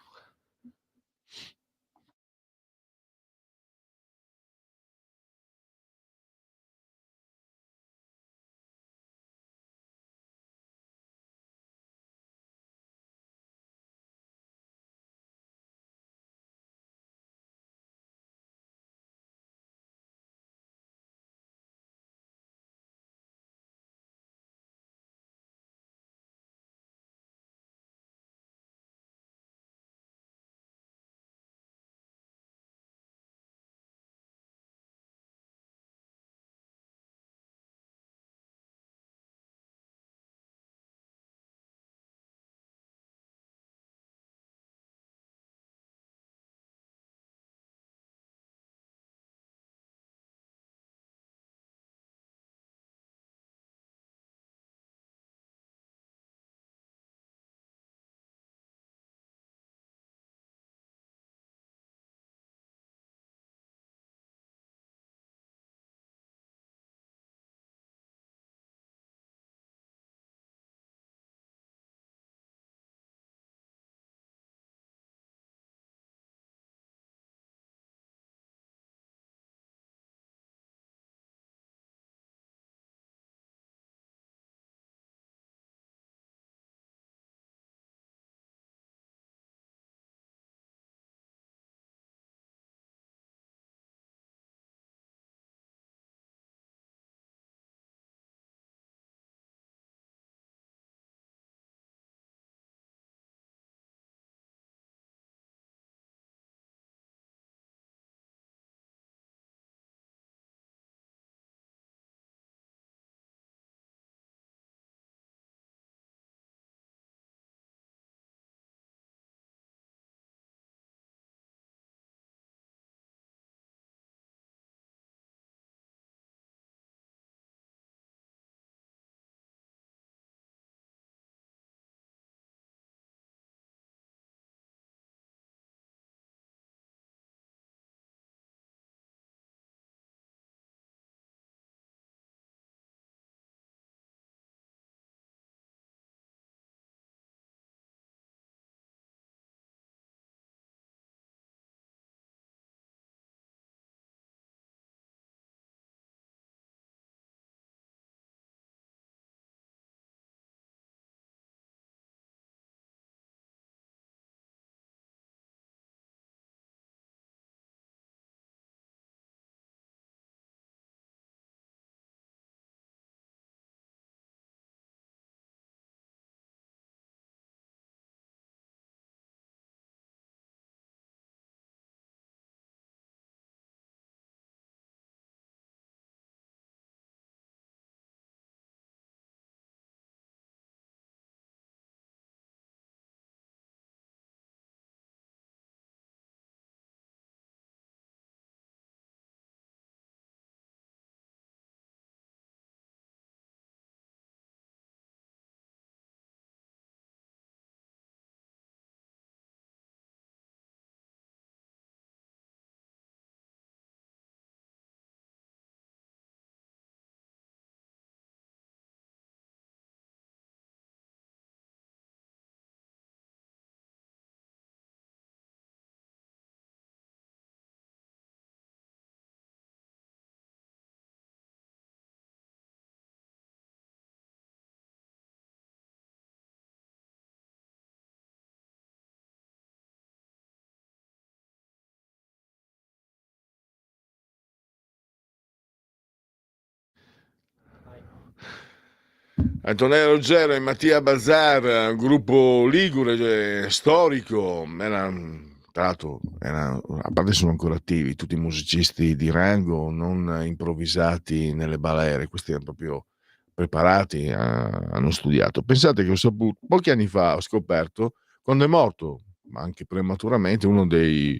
Antonello Ruggero e Mattia Bazzar, gruppo ligure, storico, tra l'altro, a parte sono ancora attivi, tutti musicisti di rango, non improvvisati nelle balere, questi erano proprio preparati, hanno studiato. Pensate che ho saputo, pochi anni fa ho scoperto, quando è morto, ma anche prematuramente, uno dei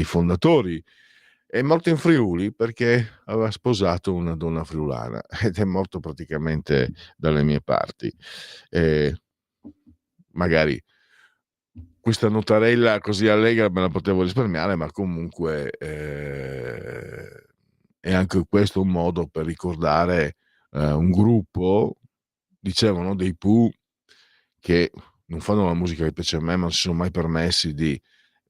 fondatori, è morto in Friuli perché aveva sposato una donna friulana ed è morto praticamente dalle mie parti. Magari questa notarella così allegra me la potevo risparmiare, ma comunque è anche questo un modo per ricordare un gruppo, dicevano, dei Pooh, che non fanno la musica che piace a me, ma non si sono mai permessi di.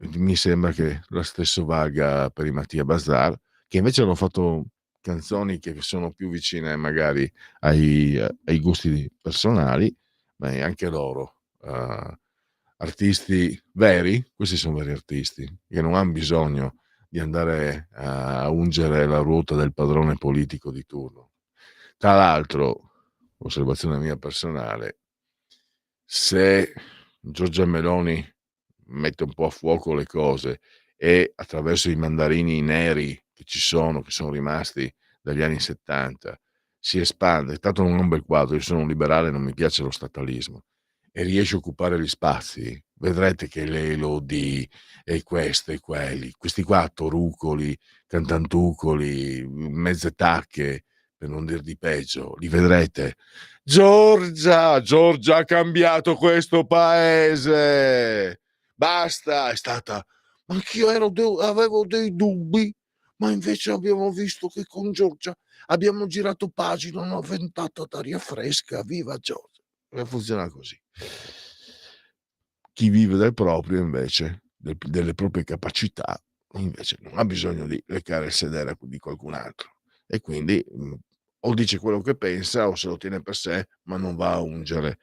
Mi sembra che lo stesso valga per i Mattia Bazzar, che invece hanno fatto canzoni che sono più vicine magari ai gusti personali, ma anche loro, artisti veri, questi sono veri artisti, che non hanno bisogno di andare a ungere la ruota del padrone politico di turno. Tra l'altro, osservazione mia personale, se Giorgia Meloni mette un po' a fuoco le cose e attraverso i mandarini neri che sono rimasti dagli anni 70, si espande, tanto non è un bel quadro, io sono un liberale, non mi piace lo statalismo, e riesce a occupare gli spazi, vedrete che l'Elodie e questo e quelli, questi qua torucoli, cantantucoli, mezze tacche, per non dir di peggio, li vedrete. Giorgia ha cambiato questo paese, basta, è stata, ma anch'io avevo dei dubbi, ma invece abbiamo visto che con Giorgia abbiamo girato pagina, una ventata d'aria fresca, viva Giorgia. Funziona così. Chi vive del proprio invece, delle proprie capacità, invece non ha bisogno di leccare il sedere di qualcun altro, e quindi o dice quello che pensa o se lo tiene per sé, ma non va a ungere.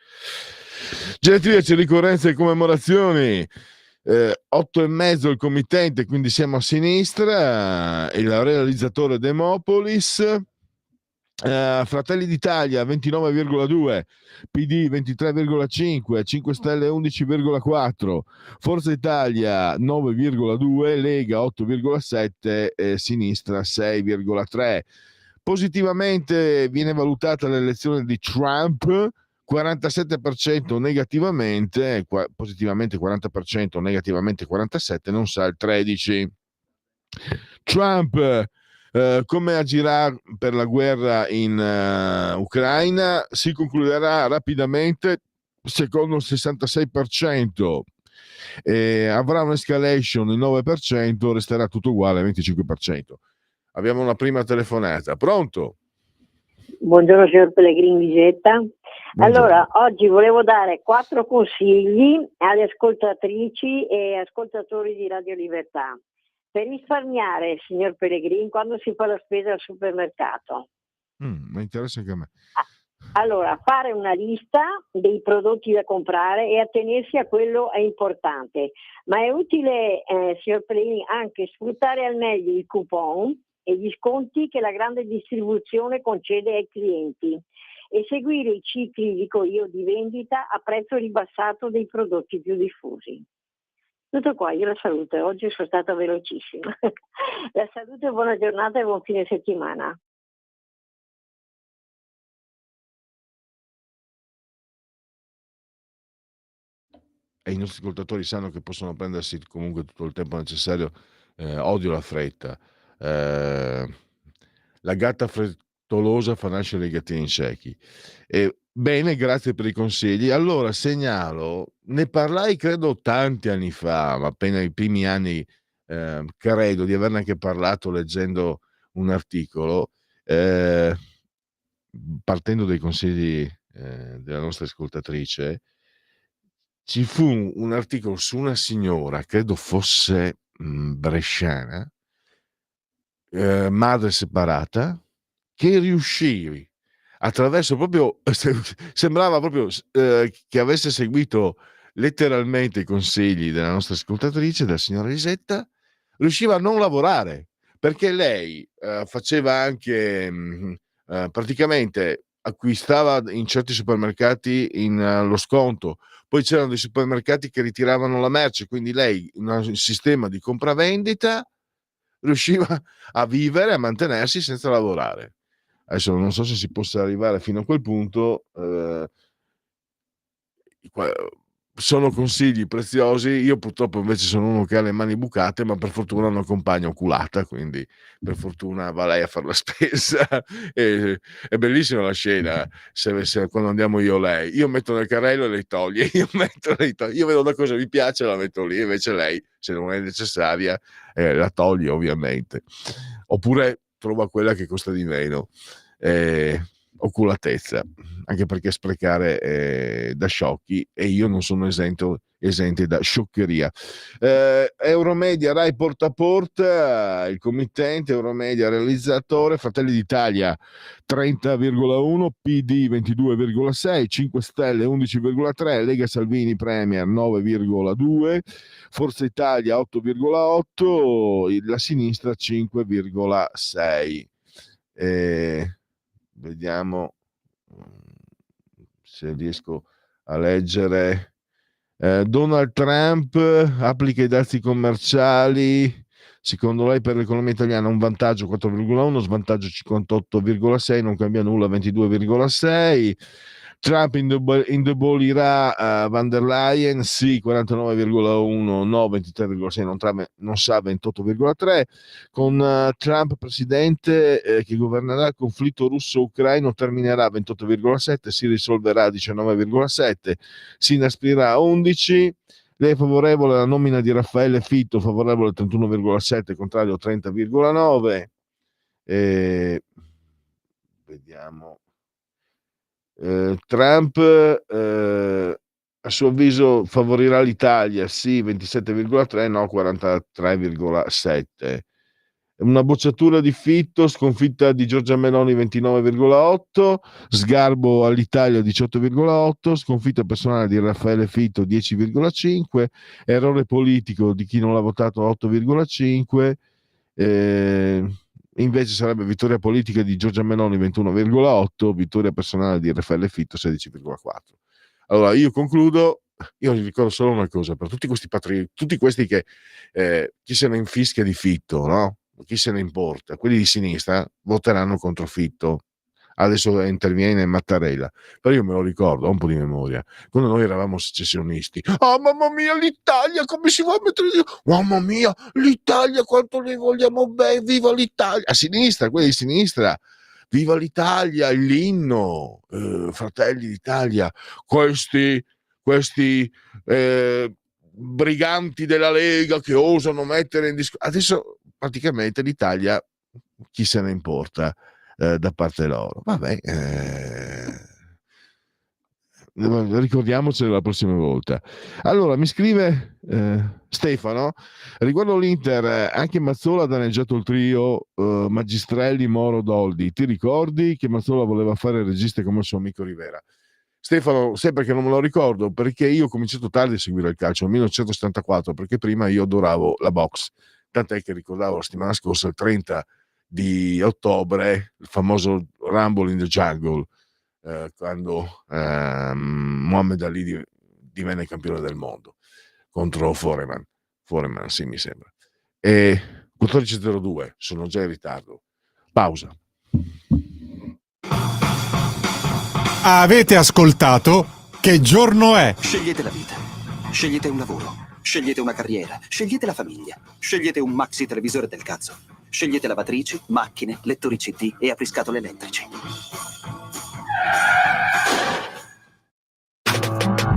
Genetriaci, ricorrenze e commemorazioni. 8,5 il committente, quindi siamo a sinistra, il realizzatore Demopolis. Fratelli d'Italia 29,2, PD 23,5, 5 Stelle 11,4, Forza Italia 9,2, Lega 8,7, Sinistra 6,3. Positivamente viene valutata l'elezione di Trump, 47% negativamente, positivamente 40%, negativamente 47%, non sa il 13%. Trump come agirà per la guerra in Ucraina? Si concluderà rapidamente, secondo il 66%. Avrà un'escalation il 9%, resterà tutto uguale al 25%. Abbiamo una prima telefonata. Pronto? Buongiorno signor Pellegrini Vigetta. Allora, oggi volevo dare 4 consigli alle ascoltatrici e ascoltatori di Radio Libertà per risparmiare, signor Pellegrini, quando si fa la spesa al supermercato. Mi interessa anche a me. Allora, fare una lista dei prodotti da comprare e attenersi a quello è importante, ma è utile, signor Pellegrini, anche sfruttare al meglio i coupon e gli sconti che la grande distribuzione concede ai clienti e seguire i cicli, dico io, di vendita a prezzo ribassato dei prodotti più diffusi. Tutto qua, io la saluto, oggi sono stata velocissima. La saluto, buona giornata e buon fine settimana. E i nostri ascoltatori sanno che possono prendersi comunque tutto il tempo necessario. Odio la fretta. La gatta frettolosa fa nascere i gattini ciechi. Bene, grazie per i consigli. Allora segnalo, ne parlai credo tanti anni fa, ma appena i primi anni, credo di averne anche parlato leggendo un articolo, partendo dai consigli della nostra ascoltatrice. Ci fu un articolo su una signora, credo fosse bresciana, madre separata, che riuscì attraverso proprio sembrava proprio che avesse seguito letteralmente i consigli della nostra ascoltatrice, della signora Lisetta, riusciva a non lavorare perché lei faceva anche praticamente acquistava in certi supermercati lo sconto, poi c'erano dei supermercati che ritiravano la merce, quindi lei, un sistema di compravendita, riusciva a vivere, a mantenersi senza lavorare. Adesso non so se si possa arrivare fino a quel punto, sono consigli preziosi. Io purtroppo invece sono uno che ha le mani bucate, ma per fortuna ho una compagna oculata, quindi per fortuna va lei a fare la spesa. È bellissima la scena, quando andiamo io o lei, io metto nel carrello e lei toglie, io vedo una cosa mi piace, la metto lì, invece lei, se non è necessaria, la toglie ovviamente, oppure trova quella che costa di meno. Oculatezza, anche perché sprecare è da sciocchi, e io non sono esente da scioccheria. Euromedia Rai Porta a Porta, il committente, Euromedia realizzatore, Fratelli d'Italia 30,1, PD 22,6, 5 Stelle 11,3, Lega Salvini Premier 9,2, Forza Italia 8,8, la sinistra 5,6. Vediamo se riesco a leggere. Donald Trump applica i dazi commerciali. Secondo lei per l'economia italiana un vantaggio 4,1, svantaggio 58,6, non cambia nulla 22,6. Trump indebolirà Van der Leyen, sì 49,1, no 23,6, non sa 28,3. Con Trump presidente che governerà, il conflitto russo-ucraino terminerà 28,7, si risolverà 19,7, si inasprirà 11. Lei è favorevole alla nomina di Raffaele Fitto, favorevole 31,7, contrario 30,9. Vediamo. Trump a suo avviso favorirà l'Italia, sì 27,3, no 43,7. Una bocciatura di Fitto, sconfitta di Giorgia Meloni 29,8, sgarbo all'Italia 18,8, sconfitta personale di Raffaele Fitto 10,5, errore politico di chi non l'ha votato 8,5, invece sarebbe vittoria politica di Giorgia Meloni 21,8, vittoria personale di Raffaele Fitto 16,4. Allora io concludo, io vi ricordo solo una cosa, per tutti questi tutti questi che chi se ne infischia di Fitto, no? Chi se ne importa, quelli di sinistra voteranno contro Fitto. Adesso interviene Mattarella, però io me lo ricordo, ho un po' di memoria, quando noi eravamo secessionisti. Oh mamma mia, l'Italia, come si va a mettere? Mamma mia, l'Italia, quanto ne vogliamo bene, viva l'Italia! A sinistra, quelli di sinistra, viva l'Italia, l'inno, Fratelli d'Italia, questi briganti della Lega che osano mettere in discussione. Adesso praticamente l'Italia, chi se ne importa da parte loro? Vabbè, ricordiamocelo la prossima volta. Allora mi scrive Stefano riguardo l'Inter, anche Mazzola ha danneggiato il trio Magistrelli, Moro, Doldi. Ti ricordi che Mazzola voleva fare il regista come il suo amico Rivera? Stefano, sempre che non me lo ricordo, perché io ho cominciato tardi a seguire il calcio nel 1974, perché prima io adoravo la box, tant'è che ricordavo la settimana scorsa il 30 di ottobre il famoso Rumble in the Jungle, quando Muhammad Ali divenne campione del mondo contro Foreman, sì, mi sembra. E 14:02, sono già in ritardo. Pausa. Avete ascoltato Che giorno è? Scegliete la vita. Scegliete un lavoro. Scegliete una carriera. Scegliete la famiglia. Scegliete un maxi televisore del cazzo. Scegliete lavatrici, macchine, lettori CD e apriscatole elettrici.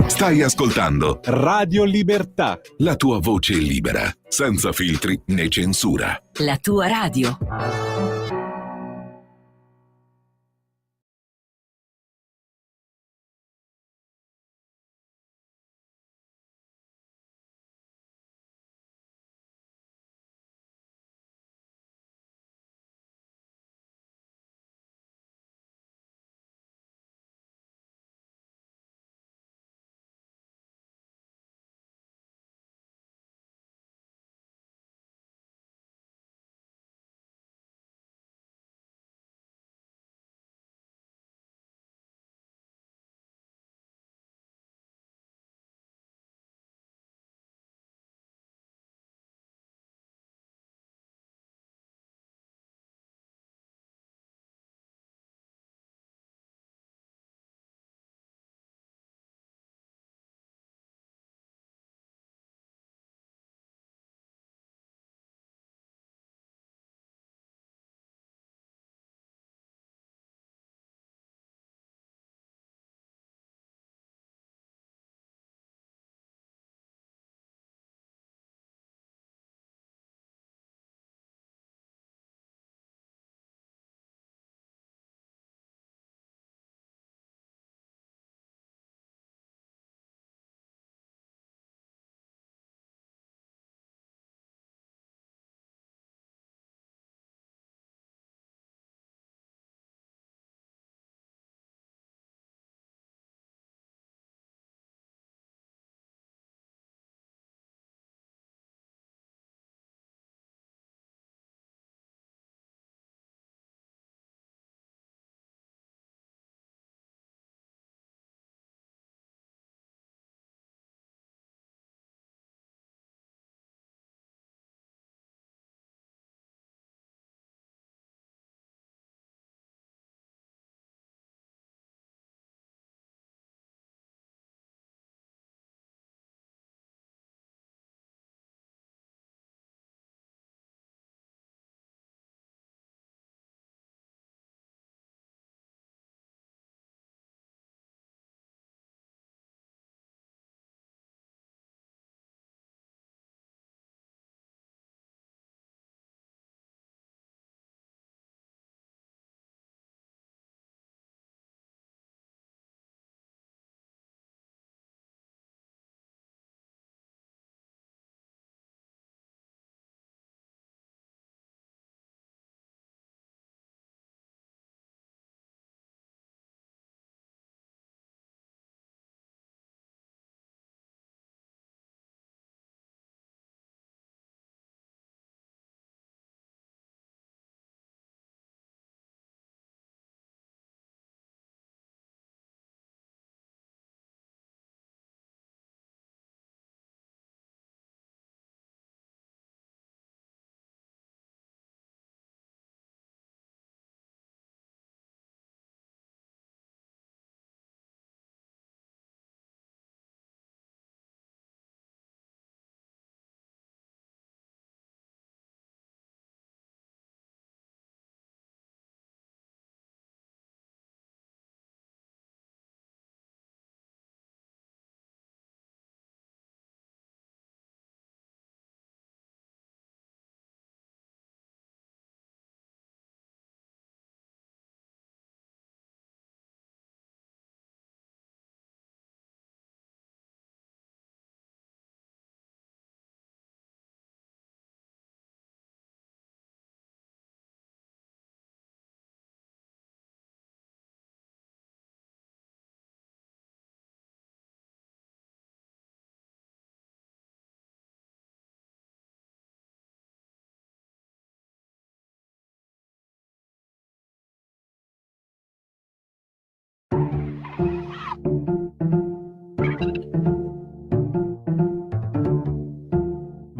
Stai ascoltando Radio Libertà. la tua voce libera, senza filtri né censura. La tua radio.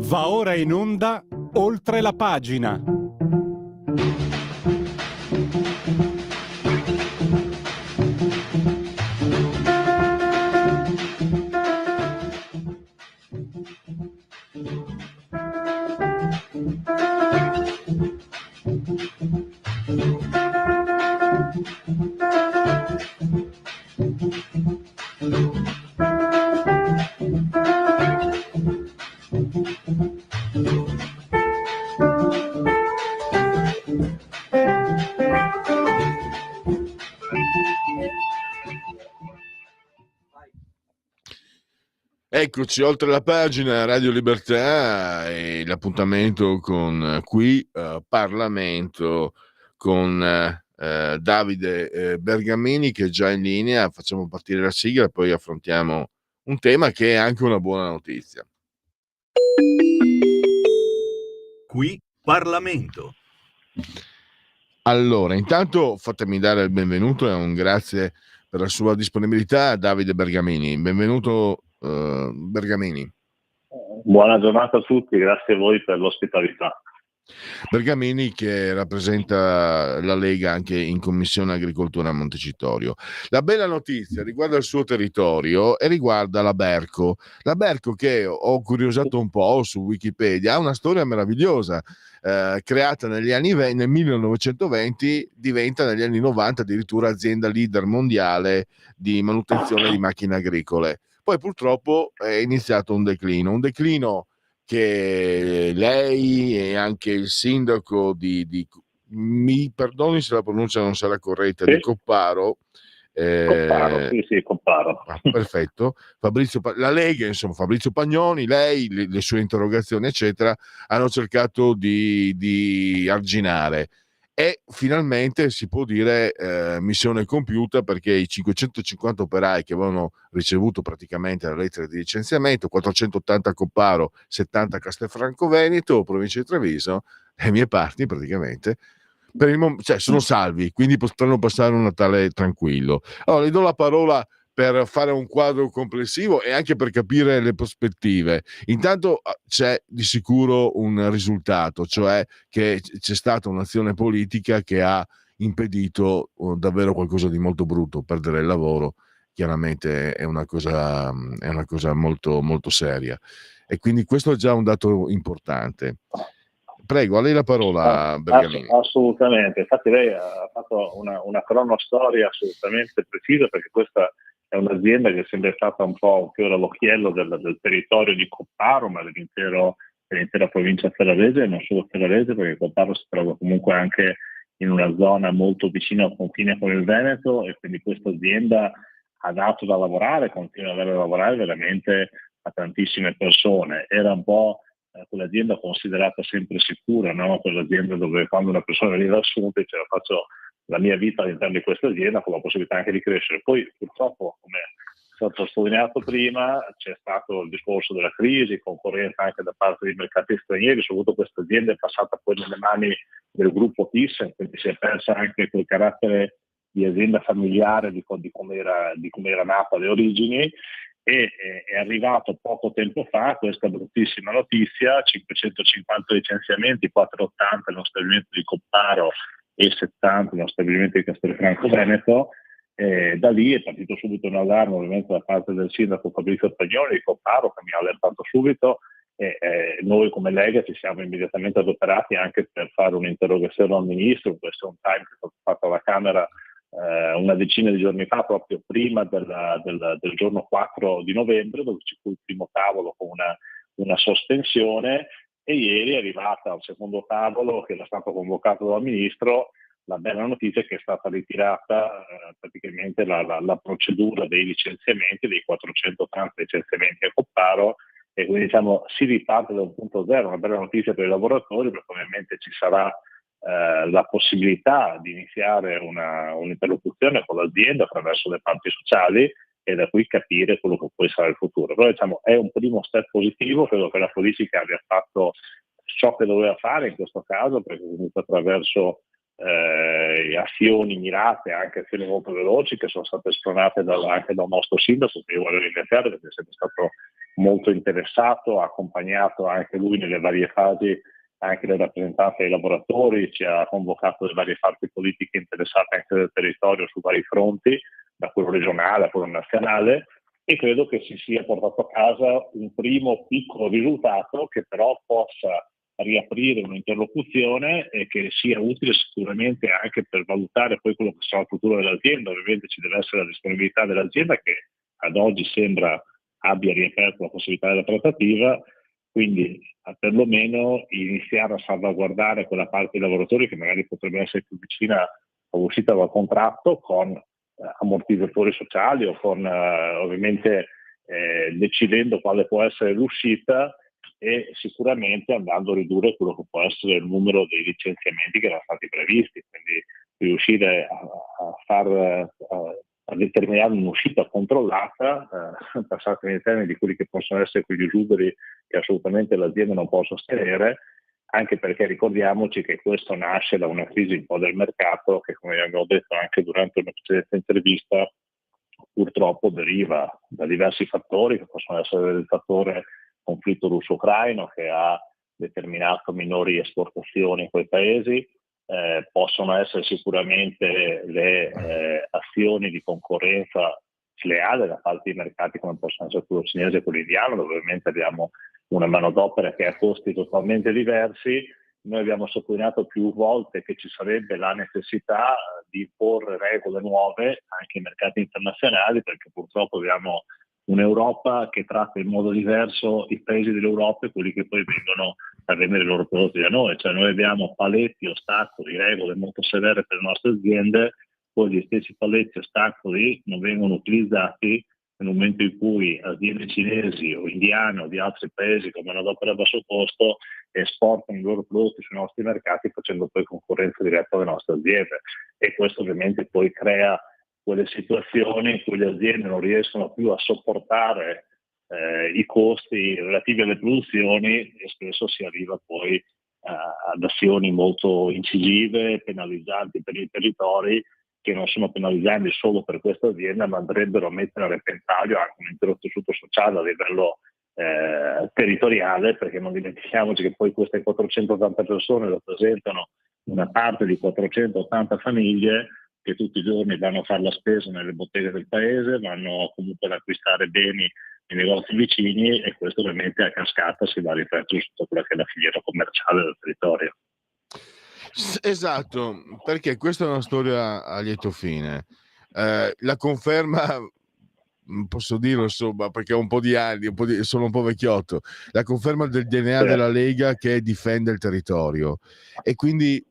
Va ora in onda Oltre la pagina. Eccoci, oltre la pagina Radio Libertà e l'appuntamento con qui Parlamento con Davide Bergamini, che è già in linea. Facciamo partire la sigla e poi affrontiamo un tema che è anche una buona notizia. Qui Parlamento. Allora, intanto fatemi dare il benvenuto e un grazie per la sua disponibilità a Davide Bergamini. Benvenuto Bergamini. Buona giornata a tutti, grazie a voi per l'ospitalità. Bergamini, che rappresenta la Lega anche in Commissione Agricoltura a Montecitorio. La bella notizia riguarda il suo territorio e riguarda la Berco. La Berco, che ho curiosato un po' su Wikipedia, ha una storia meravigliosa. Creata negli anni nel 1920, diventa negli anni 90 addirittura azienda leader mondiale di manutenzione di macchine agricole. Poi purtroppo è iniziato un declino che lei e anche il sindaco mi perdoni se la pronuncia non sarà corretta, sì. Di Copparo. Copparo, sì, Copparo. Perfetto. La Lega, insomma, Fabrizio Pagnoni, lei, le sue interrogazioni, eccetera, hanno cercato di arginare. E finalmente si può dire missione compiuta, perché i 550 operai che avevano ricevuto praticamente la lettera di licenziamento, 480 a Copparo, 70 a Castelfranco Veneto, provincia di Treviso, le mie parti praticamente, sono salvi, quindi potranno passare un Natale tranquillo. Allora, le do la parola per fare un quadro complessivo e anche per capire le prospettive. Intanto c'è di sicuro un risultato, cioè che c'è stata un'azione politica che ha impedito davvero qualcosa di molto brutto. Perdere il lavoro chiaramente è una cosa molto, molto seria, e quindi questo è già un dato importante. Prego, a lei la parola, Bergamini. Assolutamente, infatti lei ha fatto una cronostoria assolutamente precisa, perché questa è un'azienda che è sempre stata un po' un fiore all'occhiello del territorio di Copparo, ma dell'intera provincia ferrarese, e non solo ferrarese, perché Copparo si trova comunque anche in una zona molto vicina al confine con il Veneto, e quindi questa azienda ha dato da lavorare, continua a dare da lavorare veramente a tantissime persone. Era un po' quell'azienda considerata sempre sicura, no? Quell'azienda dove quando una persona veniva assunta diceva: faccio la mia vita all'interno di questa azienda con la possibilità anche di crescere. Poi purtroppo, come è stato sottolineato prima, c'è stato il discorso della crisi, concorrenza anche da parte dei mercati stranieri, soprattutto questa azienda è passata poi nelle mani del gruppo Thyssen, quindi si è persa anche quel carattere di azienda familiare di come era nata alle origini. E è arrivato poco tempo fa questa bruttissima notizia: 550 licenziamenti, 480 nello stabilimento di Copparo e 70 nello stabilimento di Castelfranco Veneto. Da lì è partito subito un allarme, ovviamente, da parte del sindaco Fabrizio Pagnoni di Copparo, che mi ha allertato subito, e noi come Lega ci siamo immediatamente adoperati anche per fare un'interrogazione al ministro. Questo è un time che è stato fatto alla Camera una decina di giorni fa, proprio prima del giorno 4 di novembre, dove ci fu il primo tavolo con una sospensione, e ieri è arrivata al secondo tavolo, che era stato convocato dal ministro. La bella notizia è che è stata ritirata praticamente la procedura dei licenziamenti, dei 480 licenziamenti a Copparo, e quindi si riparte da un punto zero. Una bella notizia per i lavoratori, perché ovviamente ci sarà la possibilità di iniziare un'interlocuzione con l'azienda attraverso le parti sociali, e da qui capire quello che poi sarà il futuro. Però è un primo step positivo. Credo che la politica abbia fatto ciò che doveva fare in questo caso, perché comunque attraverso azioni mirate, anche azioni molto veloci che sono state spronate anche dal nostro sindaco, che io voglio ringraziare perché è sempre stato molto interessato, ha accompagnato anche lui nelle varie fasi anche le rappresentanze dei lavoratori, ci ha convocato le varie parti politiche interessate anche del territorio su vari fronti, da quello regionale a quello nazionale, e credo che si sia portato a casa un primo piccolo risultato che però possa riaprire un'interlocuzione e che sia utile sicuramente anche per valutare poi quello che sarà il futuro dell'azienda. Ovviamente ci deve essere la disponibilità dell'azienda, che ad oggi sembra abbia riaperto la possibilità della trattativa, quindi perlomeno iniziare a salvaguardare quella parte dei lavoratori che magari potrebbe essere più vicina all'uscita dal contratto, con ammortizzatori sociali o con ovviamente decidendo quale può essere l'uscita, e sicuramente andando a ridurre quello che può essere il numero dei licenziamenti che erano stati previsti, quindi riuscire a determinare un'uscita controllata, passate nei termini di quelli che possono essere quegli esuberi che assolutamente l'azienda non può sostenere, anche perché ricordiamoci che questo nasce da una crisi un po' del mercato che, come abbiamo detto anche durante una precedente intervista, purtroppo deriva da diversi fattori, che possono essere il fattore conflitto russo-ucraino che ha determinato minori esportazioni in quei paesi, possono essere sicuramente le azioni di concorrenza sleale da parte dei mercati come possono essere quello cinese e quello indiano, dove ovviamente abbiamo una manodopera che ha costi totalmente diversi. Noi abbiamo sottolineato più volte che ci sarebbe la necessità di imporre regole nuove anche ai mercati internazionali, perché purtroppo abbiamo un'Europa che tratta in modo diverso i paesi dell'Europa e quelli che poi vengono a vendere i loro prodotti da noi. Cioè noi abbiamo paletti, ostacoli, regole molto severe per le nostre aziende, poi gli stessi paletti, ostacoli non vengono utilizzati nel momento in cui aziende cinesi o indiane o di altri paesi come manodopera a basso costo esportano i loro prodotti sui nostri mercati, facendo poi concorrenza diretta alle nostre aziende, e questo ovviamente poi crea quelle situazioni in cui le aziende non riescono più a sopportare i costi relativi alle produzioni, e spesso si arriva poi ad azioni molto incisive, penalizzanti per i territori, che non sono penalizzanti solo per questa azienda, ma andrebbero a mettere a repentaglio anche un intero tessuto sociale a livello territoriale, perché non dimentichiamoci che poi queste 480 persone rappresentano una parte di 480 famiglie che tutti i giorni vanno a fare la spesa nelle botteghe del paese, vanno comunque ad acquistare beni nei negozi vicini, e questo ovviamente a cascata si va a riflettere su tutta quella che è la filiera commerciale del territorio. Esatto, perché questa è una storia a lieto fine. La conferma, posso dirlo insomma, perché ho un po' di anni, sono un po' vecchiotto, la conferma del DNA della Lega che difende il territorio, e quindi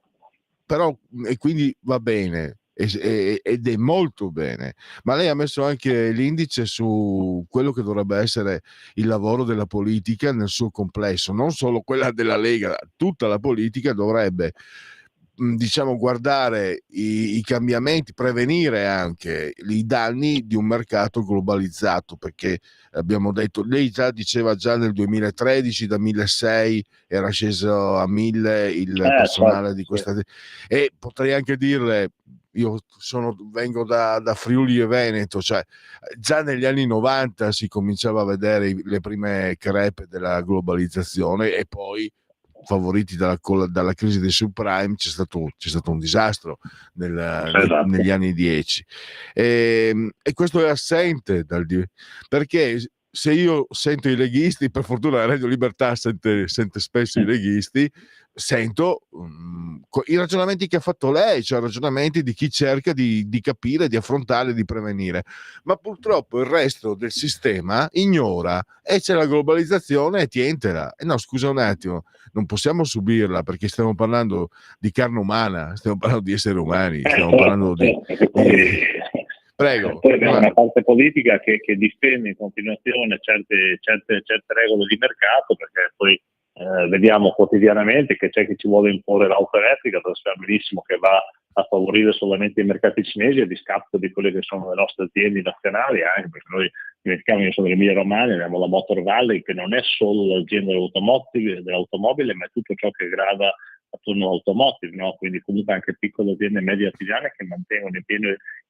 va bene, ed è molto bene, ma lei ha messo anche l'indice su quello che dovrebbe essere il lavoro della politica nel suo complesso, non solo quella della Lega. Tutta la politica dovrebbe, diciamo, guardare i cambiamenti, prevenire anche i danni di un mercato globalizzato, perché abbiamo detto, lei diceva già nel 2013 da 1.600 era sceso a 1.000 il personale di questa, e potrei anche dirle, io vengo da Friuli e Veneto, cioè già negli anni 90 si cominciava a vedere le prime crepe della globalizzazione, e poi favoriti dalla crisi del subprime c'è stato un disastro negli anni 10, e questo è assente perché se io sento i leghisti, per fortuna Radio Libertà sente spesso i leghisti, sento i ragionamenti che ha fatto lei, cioè ragionamenti di chi cerca di capire, di affrontare, di prevenire, ma purtroppo il resto del sistema ignora, e c'è la globalizzazione e tientela. No, scusa un attimo, non possiamo subirla, perché stiamo parlando di carne umana, stiamo parlando di esseri umani, stiamo parlando di... Prego. Poi abbiamo una parte politica che difende in continuazione certe regole di mercato, perché poi vediamo quotidianamente che c'è chi ci vuole imporre l'auto elettrica, sappiamo benissimo che va a favorire solamente i mercati cinesi a discapito di quelle che sono le nostre aziende nazionali, anche perché noi dimentichiamo che sono l'Emilia Romagna, abbiamo la Motor Valley, che non è solo l'azienda dell'automobile, ma è tutto ciò che grava attorno all'automotive, no? Quindi comunque anche piccole aziende medie artigiane che mantengono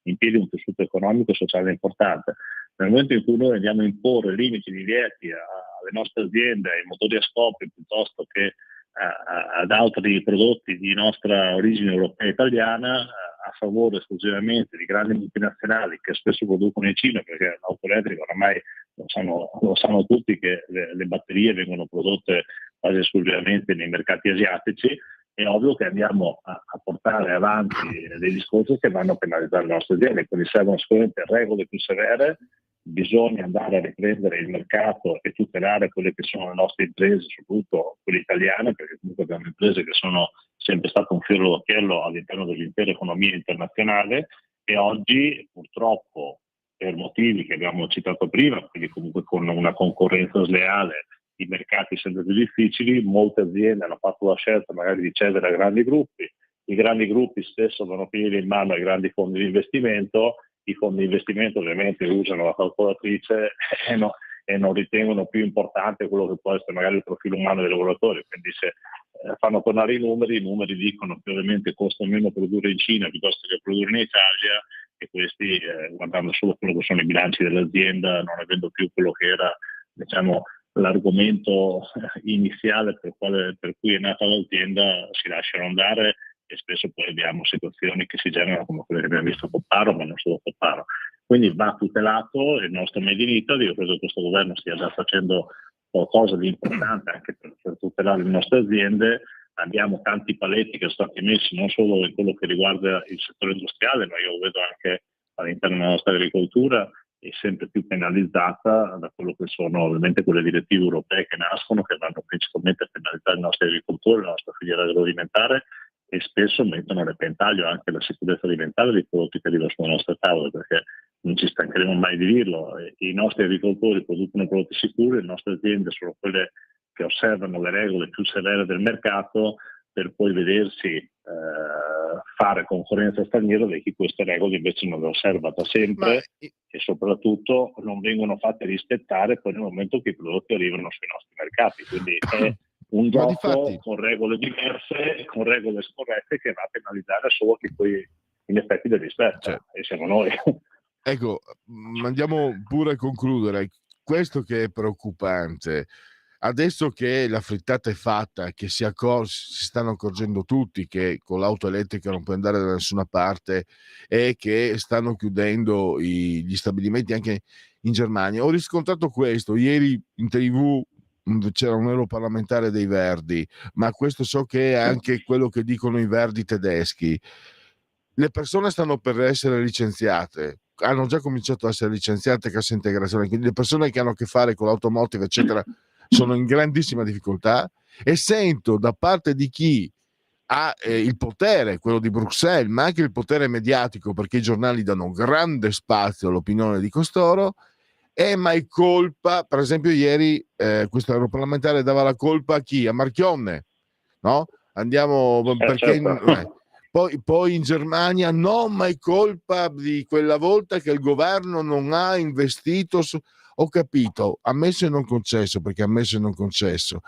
in piedi un tessuto economico e sociale importante. Nel momento in cui noi andiamo a imporre limiti, divieti alle nostre aziende, ai motori a scoppio piuttosto che ad altri prodotti di nostra origine europea e italiana, a favore esclusivamente di grandi multinazionali che spesso producono in Cina, perché l'auto elettrica oramai lo sanno tutti che le batterie vengono prodotte quasi esclusivamente nei mercati asiatici, è ovvio che andiamo a portare avanti dei discorsi che vanno a penalizzare le nostre aziende, quindi servono sicuramente regole più severe, bisogna andare a riprendere il mercato e tutelare quelle che sono le nostre imprese, soprattutto quelle italiane, perché comunque abbiamo imprese che sono sempre state un fiore d'occhiello all'interno dell'intera economia internazionale, e oggi purtroppo, per motivi che abbiamo citato prima, quindi comunque con una concorrenza sleale, i mercati sempre più difficili, molte aziende hanno fatto la scelta magari di cedere a grandi gruppi, i grandi gruppi spesso vanno a finire in mano ai grandi fondi di investimento, i fondi di investimento ovviamente usano la calcolatrice e non ritengono più importante quello che può essere magari il profilo umano dei lavoratori, quindi se fanno tornare i numeri dicono che ovviamente costa meno produrre in Cina piuttosto che produrre in Italia, e questi guardando solo quello che sono i bilanci dell'azienda, non avendo più quello che era, diciamo, l'argomento iniziale per cui è nata l'azienda, si lasciano andare, e spesso poi abbiamo situazioni che si generano come quelle che abbiamo visto a Copparo, ma non solo a Copparo. Quindi va tutelato il nostro Made in Italy. Io credo che questo governo stia già facendo qualcosa di importante anche per tutelare le nostre aziende. Abbiamo tanti paletti che sono stati messi non solo in quello che riguarda il settore industriale, ma io lo vedo anche all'interno della nostra agricoltura, è sempre più penalizzata da quello che sono ovviamente quelle direttive europee che nascono, che vanno principalmente a penalizzare i nostri agricoltori, la nostra filiera agroalimentare, e spesso mettono a repentaglio anche la sicurezza alimentare dei prodotti che arrivano sulle nostre tavole, perché non ci stancheremo mai di dirlo, i nostri agricoltori producono prodotti sicuri, le nostre aziende sono quelle che osservano le regole più severe del mercato, per poi vedersi fare concorrenza straniera di chi queste regole invece non le osserva da sempre, e soprattutto non vengono fatte rispettare poi nel momento che i prodotti arrivano sui nostri mercati. Quindi è un gioco difatti, con regole diverse, con regole scorrette, che va a penalizzare solo chi poi in effetti le rispetta, e siamo noi. Ecco, andiamo pure a concludere. Questo che è preoccupante, adesso che la frittata è fatta, che si stanno accorgendo tutti che con l'auto elettrica non puoi andare da nessuna parte, e che stanno chiudendo gli stabilimenti anche in Germania. Ho riscontrato questo ieri in TV. C'era un europarlamentare dei Verdi, ma questo so che è anche quello che dicono i Verdi tedeschi. Le persone stanno per essere licenziate, hanno già cominciato a essere licenziate, cassa integrazione, quindi le persone che hanno a che fare con l'automotive eccetera sono in grandissima difficoltà, e sento da parte di chi ha il potere, quello di Bruxelles, ma anche il potere mediatico, perché i giornali danno grande spazio all'opinione di costoro. Ma è colpa, per esempio ieri questo europarlamentare dava la colpa a chi? A Marchionne, no? Andiamo perché Certo. poi in Germania no, ma è colpa di quella volta che il governo non ha investito ho capito, ammesso e non concesso, perché ammesso e non concesso.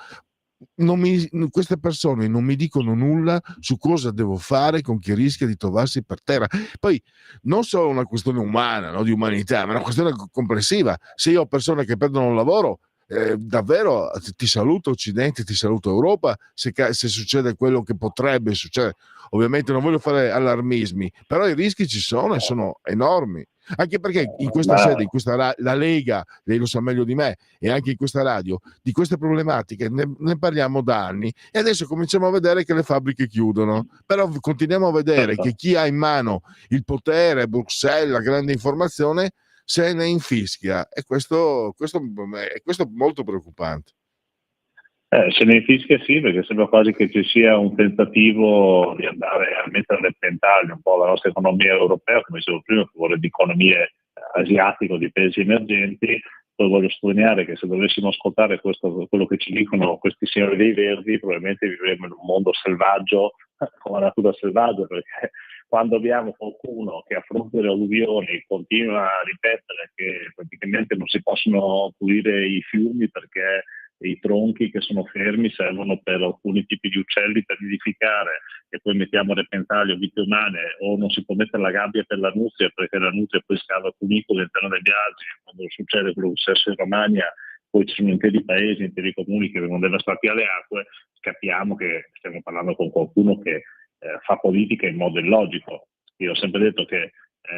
Queste persone non mi dicono nulla su cosa devo fare con chi rischia di trovarsi per terra. Poi non solo una questione umana, no, di umanità, ma una questione complessiva. Se io ho persone che perdono il lavoro, davvero ti saluto Occidente, ti saluto Europa, se succede quello che potrebbe succedere. Ovviamente non voglio fare allarmismi, però i rischi ci sono e sono enormi. Anche perché in questa sede, in questa la Lega, lei lo sa meglio di me, e anche in questa radio, di queste problematiche ne parliamo da anni, e adesso cominciamo a vedere che le fabbriche chiudono, però continuiamo a vedere che chi ha in mano il potere, Bruxelles, la grande informazione, se ne infischia, e questo è molto preoccupante. Se ne infischia, sì, perché sembra quasi che ci sia un tentativo di andare a mettere a repentaglio un po' la nostra economia europea, come dicevo prima, a favore di economie asiatiche, di paesi emergenti. Poi voglio sottolineare che se dovessimo ascoltare quello che ci dicono questi signori dei Verdi, probabilmente vivremmo in un mondo selvaggio, con la natura selvaggia, perché quando abbiamo qualcuno che a fronte delle alluvioni continua a ripetere che praticamente non si possono pulire i fiumi perché i tronchi che sono fermi servono per alcuni tipi di uccelli per nidificare, e poi mettiamo a repentaglio vite umane, o non si può mettere la gabbia per la nutria perché la nutria poi scava cunicoli all'interno degli asini. Quando succede quello che è successo in Romagna, poi ci sono interi paesi, interi comuni che vengono devastati alle acque, capiamo che stiamo parlando con qualcuno che fa politica in modo illogico. Io ho sempre detto che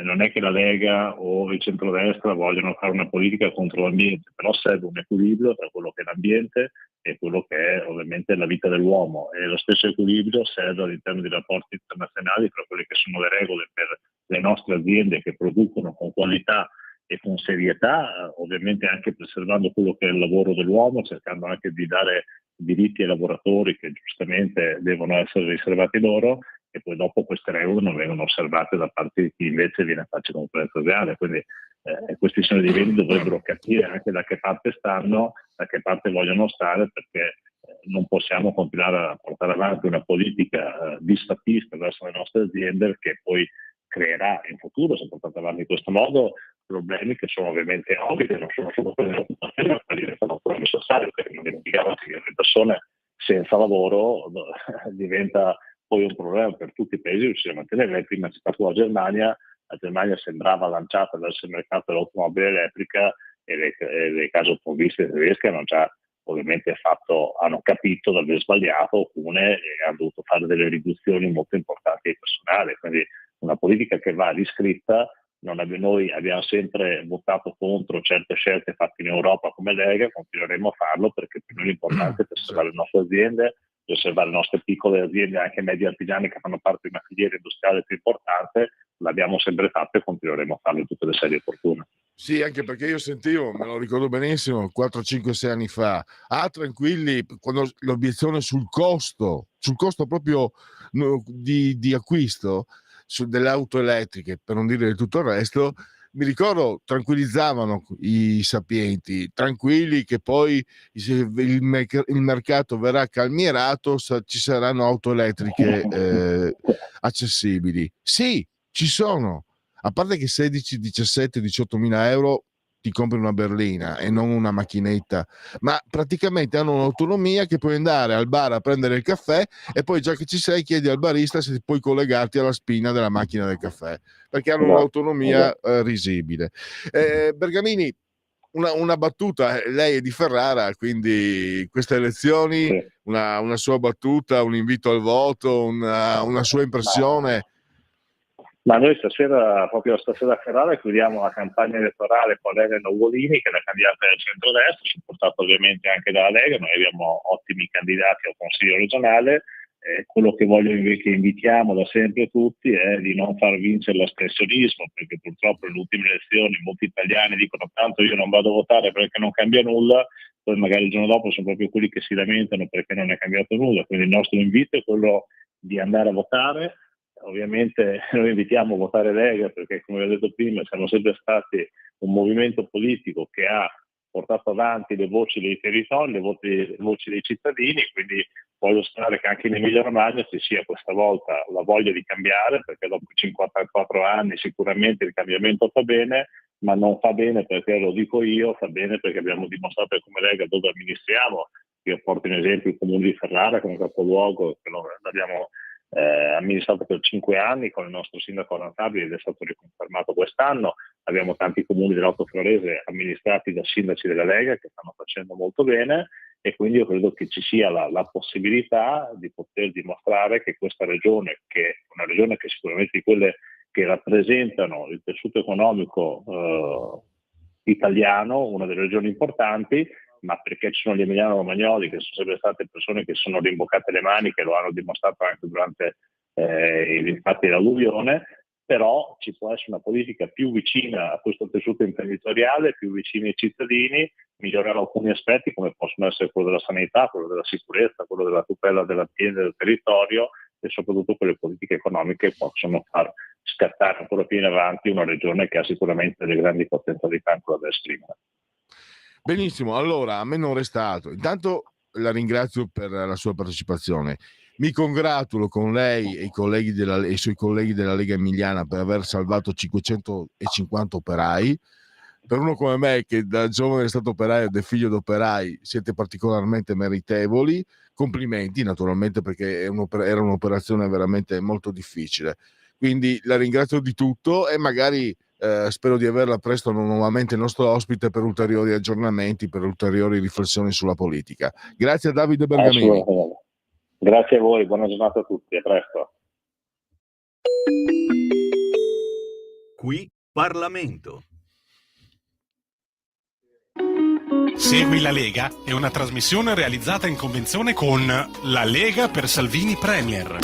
non è che la Lega o il centrodestra vogliono fare una politica contro l'ambiente, però serve un equilibrio tra quello che è l'ambiente e quello che è ovviamente la vita dell'uomo, e lo stesso equilibrio serve all'interno dei rapporti internazionali tra quelle che sono le regole per le nostre aziende che producono con qualità e con serietà, ovviamente anche preservando quello che è il lavoro dell'uomo, cercando anche di dare diritti ai lavoratori che giustamente devono essere riservati loro, e poi dopo queste regole non vengono osservate da parte di chi invece viene a farci concorrenza reale. Quindi questi sono i livelli, dovrebbero capire anche da che parte stanno, da che parte vogliono stare, perché non possiamo continuare a portare avanti una politica disfattista verso le nostre aziende, che poi creerà in futuro, se portate avanti in questo modo, problemi che sono ovviamente ovvi, che non sono solo quelli dell'occupazione, ma diventano problemi sociali, perché non dimentichiamo che le persone senza lavoro diventa poi un problema per tutti i paesi riuscire a mantenere. Prima citato la Germania sembrava lanciata verso il mercato dell'automobile elettrica, e le case automobilistiche tedesche hanno già ovviamente hanno capito di aver sbagliato alcune, e hanno dovuto fare delle riduzioni molto importanti di personale. Quindi una politica che va riscritta. Noi abbiamo sempre votato contro certe scelte fatte in Europa come Lega, continueremo a farlo, perché per noi l'importante è preservare le nostre aziende, preservare le nostre piccole aziende, anche medie artigiane, che fanno parte di una filiera industriale più importante. L'abbiamo sempre fatto e continueremo a farlo in tutte le sedi opportune. Sì, anche perché io sentivo, me lo ricordo benissimo, 4, 5, 6 anni fa, tranquilli, quando l'obiezione sul costo proprio di acquisto delle auto elettriche, per non dire di tutto il resto, mi ricordo, tranquillizzavano i sapienti, tranquilli che poi il mercato verrà calmierato, ci saranno auto elettriche accessibili. Sì, ci sono. A parte che 16, 17, 18 mila euro ti compri una berlina e non una macchinetta, ma praticamente hanno un'autonomia che puoi andare al bar a prendere il caffè, e poi già che ci sei chiedi al barista se puoi collegarti alla spina della macchina del caffè, perché hanno un'autonomia risibile. Bergamini, una battuta, lei è di Ferrara, quindi queste elezioni, una sua battuta, un invito al voto, una sua impressione. Ma noi proprio stasera a Ferrara, chiudiamo la campagna elettorale con Elena Ugolini, che è la candidata del centrodestra, supportata ovviamente anche dalla Lega. Noi abbiamo ottimi candidati al Consiglio regionale. Quello che che invitiamo da sempre tutti è di non far vincere l'astensionismo, perché purtroppo nelle ultime elezioni molti italiani dicono tanto io non vado a votare perché non cambia nulla, poi magari il giorno dopo sono proprio quelli che si lamentano perché non è cambiato nulla. Quindi il nostro invito è quello di andare a votare. Ovviamente noi invitiamo a votare Lega perché, come vi ho detto prima, siamo sempre stati un movimento politico che ha portato avanti le voci dei territori, le voci dei cittadini, quindi voglio sperare che anche in Emilia Romagna ci sia questa volta la voglia di cambiare, perché dopo 54 anni sicuramente il cambiamento fa bene, ma non fa bene perché lo dico io, fa bene perché abbiamo dimostrato che come Lega dove amministriamo. Io porto in esempio il comune di Ferrara come capoluogo, che l'abbiamo amministrato per 5 anni con il nostro sindaco Rantabili, ed è stato riconfermato quest'anno. Abbiamo tanti comuni dell'Alto Florese amministrati da sindaci della Lega che stanno facendo molto bene, e quindi io credo che ci sia la possibilità di poter dimostrare che questa regione, che è una regione che sicuramente di quelle che rappresentano il tessuto economico italiano, una delle regioni importanti, ma perché ci sono gli emiliano romagnoli che sono sempre state persone che sono rimboccate le maniche, lo hanno dimostrato anche durante i fatti dell'alluvione. Però ci può essere una politica più vicina a questo tessuto imprenditoriale, più vicina ai cittadini, migliorare alcuni aspetti come possono essere quello della sanità, quello della sicurezza, quello della tutela dell'ambiente e del territorio, e soprattutto quelle politiche economiche possono far scattare ancora più in avanti una regione che ha sicuramente delle grandi potenzialità ancora da esprimere. Benissimo, allora a me non resta altro. Intanto la ringrazio per la sua partecipazione. Mi congratulo con lei e i suoi colleghi della Lega Emiliana per aver salvato 550 operai. per uno come me che da giovane è stato operaio ed è figlio d'operai, siete particolarmente meritevoli. Complimenti naturalmente, perché era un'operazione veramente molto difficile. Quindi la ringrazio di tutto e magari spero di averla presto nuovamente nostro ospite per ulteriori aggiornamenti, per ulteriori riflessioni sulla politica. Grazie a Davide Bergamini. Assolutamente. Grazie a voi, buona giornata a tutti, a presto. Qui Parlamento. Segui la Lega è una trasmissione realizzata in convenzione con La Lega per Salvini Premier.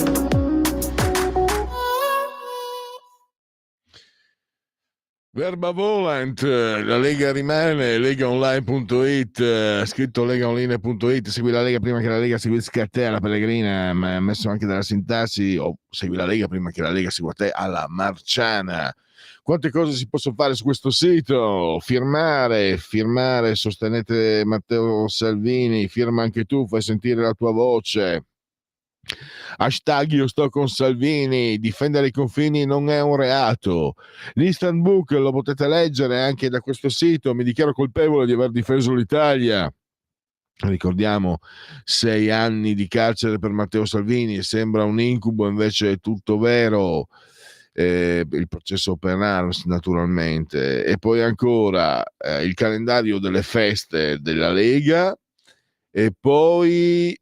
Verba volant, la Lega rimane, legaonline.it, scritto legaonline.it, segui la Lega prima che la Lega seguisca te alla Pellegrina, ma ha messo anche della sintassi, o segui la Lega prima che la Lega segua te alla Marciana. Quante cose si possono fare su questo sito? Firmare, sostenete Matteo Salvini, firma anche tu, fai sentire la tua voce. Hashtag io sto con Salvini, difendere i confini non è un reato. L'Instant Book lo potete leggere anche da questo sito, mi dichiaro colpevole di aver difeso l'Italia. Ricordiamo 6 anni di carcere per Matteo Salvini, sembra un incubo, invece è tutto vero. Il processo open arms naturalmente, e poi ancora il calendario delle feste della Lega, e poi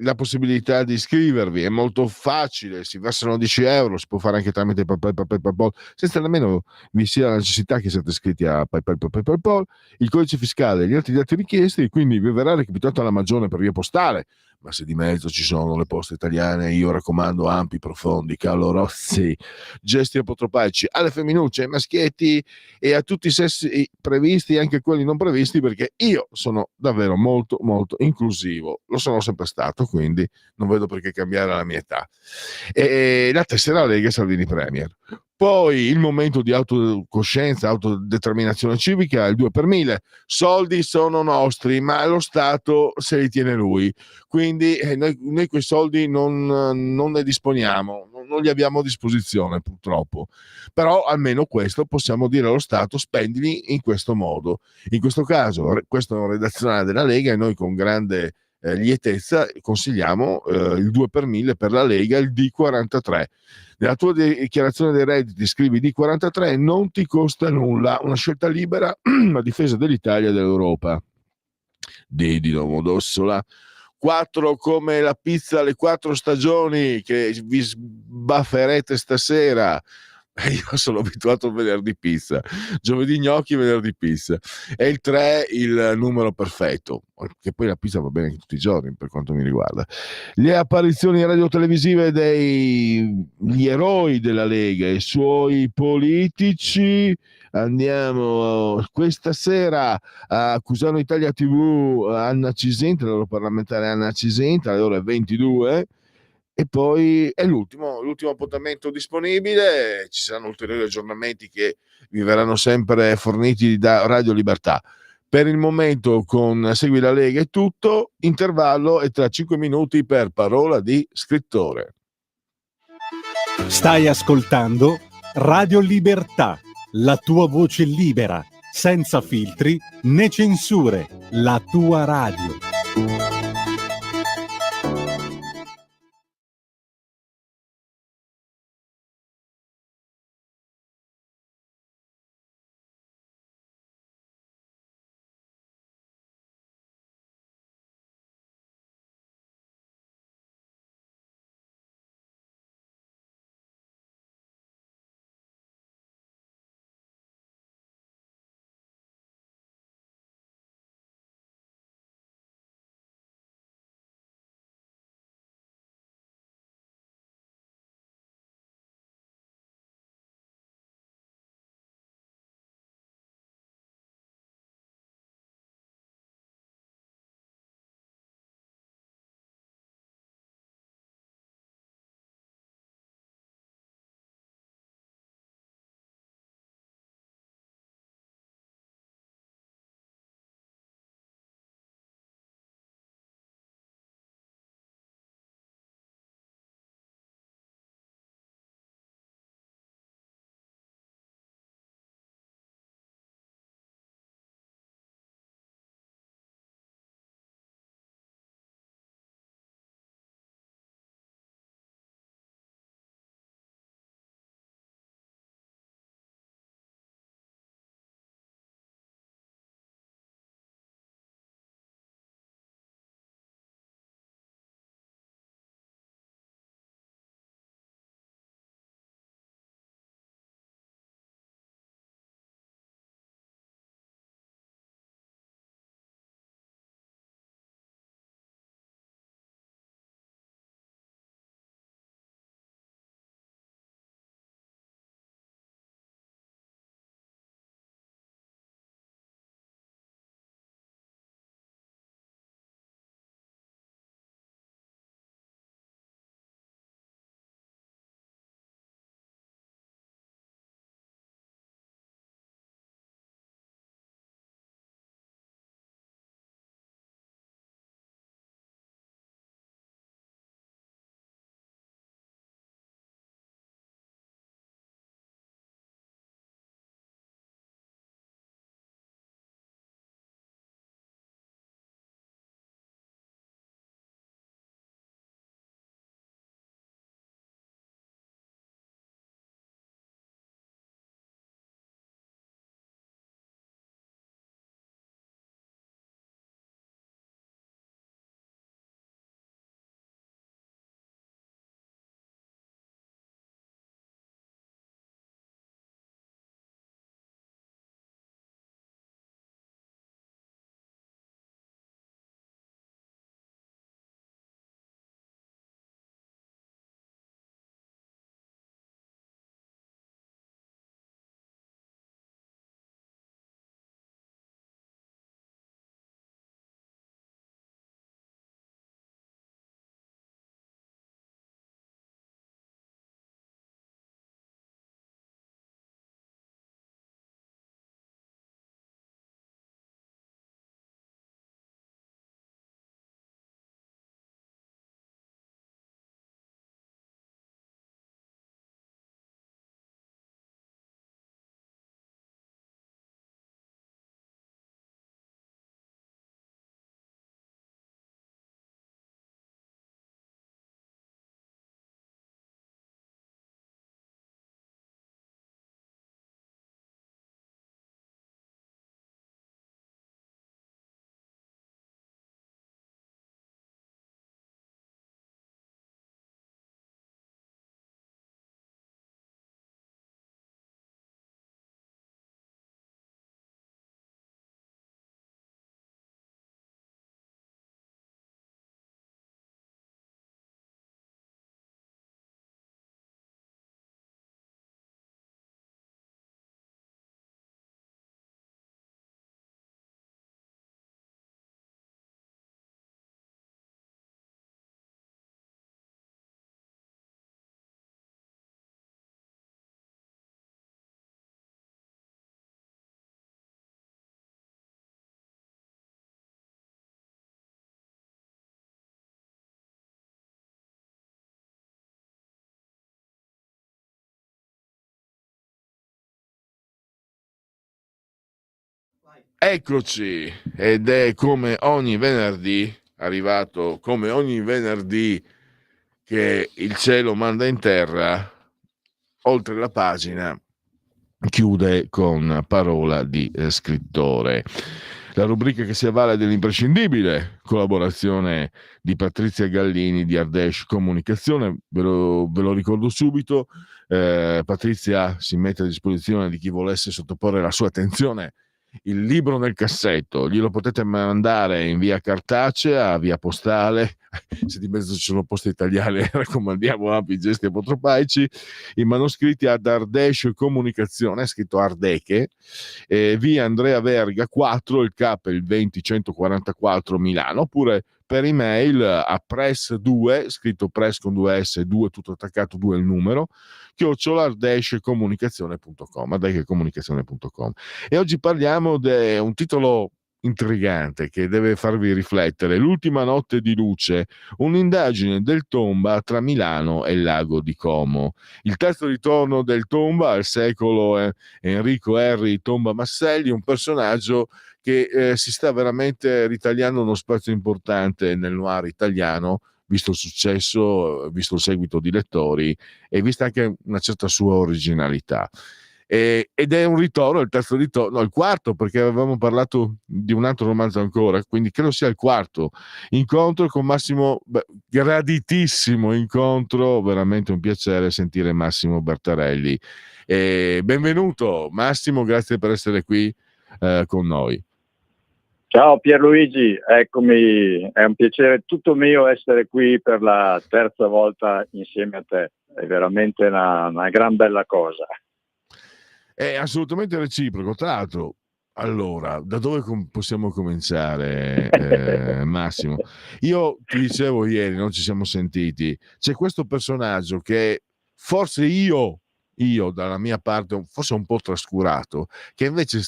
la possibilità di iscrivervi è molto facile, si versano 10 euro, si può fare anche tramite PayPal, senza nemmeno vi sia la necessità che siate iscritti a PayPal, il codice fiscale e gli altri dati richiesti, quindi vi verrà recapitato alla Magione per via postale. Ma se di mezzo ci sono le poste italiane, io raccomando ampi, profondi, calorosi gesti apotropaici alle femminucce, ai maschietti e a tutti i sessi previsti e anche quelli non previsti, perché io sono davvero molto molto inclusivo, lo sono sempre stato, quindi non vedo perché cambiare la mia età. E la tessera Lega Salvini Premier. Poi il momento di autocoscienza, autodeterminazione civica, il 2 per 1000. Soldi sono nostri, ma lo Stato se li tiene lui. Quindi noi quei soldi non ne disponiamo, non li abbiamo a disposizione purtroppo. Però almeno questo possiamo dire allo Stato: spendili in questo modo. In questo caso, questo è un redazionale della Lega e noi con grande lietezza consigliamo il 2 per 1000 per la Lega, il D43. Nella tua dichiarazione dei redditi scrivi D43, non ti costa nulla, una scelta libera a difesa dell'Italia e dell'Europa. D di Domodossola. 4 come la pizza alle 4 stagioni che vi sbafferete stasera. Io sono abituato a venerdì pizza, giovedì gnocchi, venerdì pizza. E il 3 il numero perfetto, che poi la pizza va bene anche tutti i giorni per quanto mi riguarda. Le apparizioni radiotelevisive degli eroi della Lega, i suoi politici. Andiamo questa sera a Cusano Italia TV, Anna Cisenta, la loro parlamentare Anna Cisenta, alle ore 22. E poi è l'ultimo appuntamento disponibile, ci saranno ulteriori aggiornamenti che vi verranno sempre forniti da Radio Libertà. Per il momento con Segui la Lega è tutto, intervallo e tra 5 minuti per Parola di Scrittore. Stai ascoltando Radio Libertà, la tua voce libera, senza filtri né censure, la tua radio. Eccoci, ed è come ogni venerdì, arrivato come ogni venerdì che il cielo manda in terra, oltre la pagina chiude con parola di scrittore. La rubrica che si avvale dell'imprescindibile collaborazione di Patrizia Gallini di Ardèche Comunicazione, ve lo ricordo subito. Patrizia si mette a disposizione di chi volesse sottoporre la sua attenzione il libro nel cassetto, glielo potete mandare in via cartacea, via postale, se di mezzo ci sono poste italiane raccomandiamo ampi gesti apotropaici, i manoscritti ad Ardèche Comunicazione, è scritto Ardeche, via Andrea Verga 4, il CAP è il 20144 Milano, oppure per email a press2, scritto press con 2S, 2 tutto attaccato, 2 il numero, @ardèchecomunicazione.com. E oggi parliamo di un titolo intrigante che deve farvi riflettere: L'ultima notte di luce, un'indagine del Tomba tra Milano e il lago di Como. Il terzo ritorno del Tomba al secolo Enrico Henry Tomba Masselli, un personaggio che si sta veramente ritagliando uno spazio importante nel noir italiano, visto il successo, visto il seguito di lettori e vista anche una certa sua originalità. Ed è un ritorno, il terzo ritorno, no, il quarto, perché avevamo parlato di un altro romanzo ancora, quindi credo sia il quarto incontro con Massimo, graditissimo incontro, veramente un piacere sentire Massimo Bertarelli. Benvenuto Massimo, grazie per essere qui con noi. Ciao Pierluigi, eccomi, è un piacere tutto mio essere qui per la terza volta insieme a te, è veramente una gran bella cosa. È assolutamente reciproco, tra l'altro. Allora, da dove possiamo cominciare, Massimo? Io ti dicevo ieri, non ci siamo sentiti, c'è questo personaggio che forse io dalla mia parte forse un po' trascurato, che invece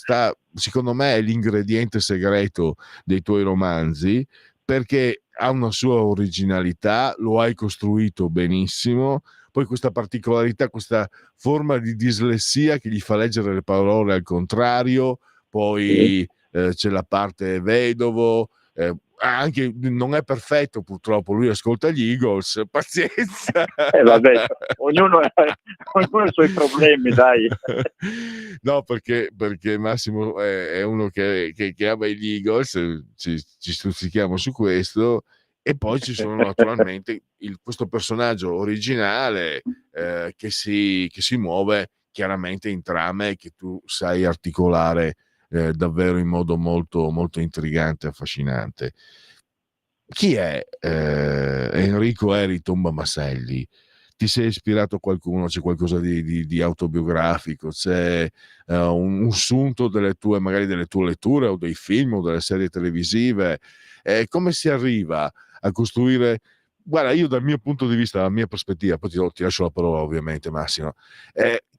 secondo me è l'ingrediente segreto dei tuoi romanzi, perché ha una sua originalità, lo hai costruito benissimo, poi questa particolarità, questa forma di dislessia che gli fa leggere le parole al contrario, poi c'è la parte vedovo, anche non è perfetto purtroppo, lui ascolta gli Eagles, pazienza. Vabbè, ognuno ha i suoi problemi, dai. No, perché Massimo è uno che ama gli Eagles, ci stuzzichiamo su questo. E poi ci sono naturalmente questo personaggio originale che si muove chiaramente in trame che tu sai articolare davvero in modo molto, molto intrigante e affascinante. Chi è Enrico Henry Tomba Masselli? Ti sei ispirato a qualcuno? C'è qualcosa di autobiografico? C'è un sunto magari delle tue letture o dei film o delle serie televisive? Come si arriva a costruire? Guarda, io dal mio punto di vista, dalla mia prospettiva, poi ti lascio la parola ovviamente Massimo,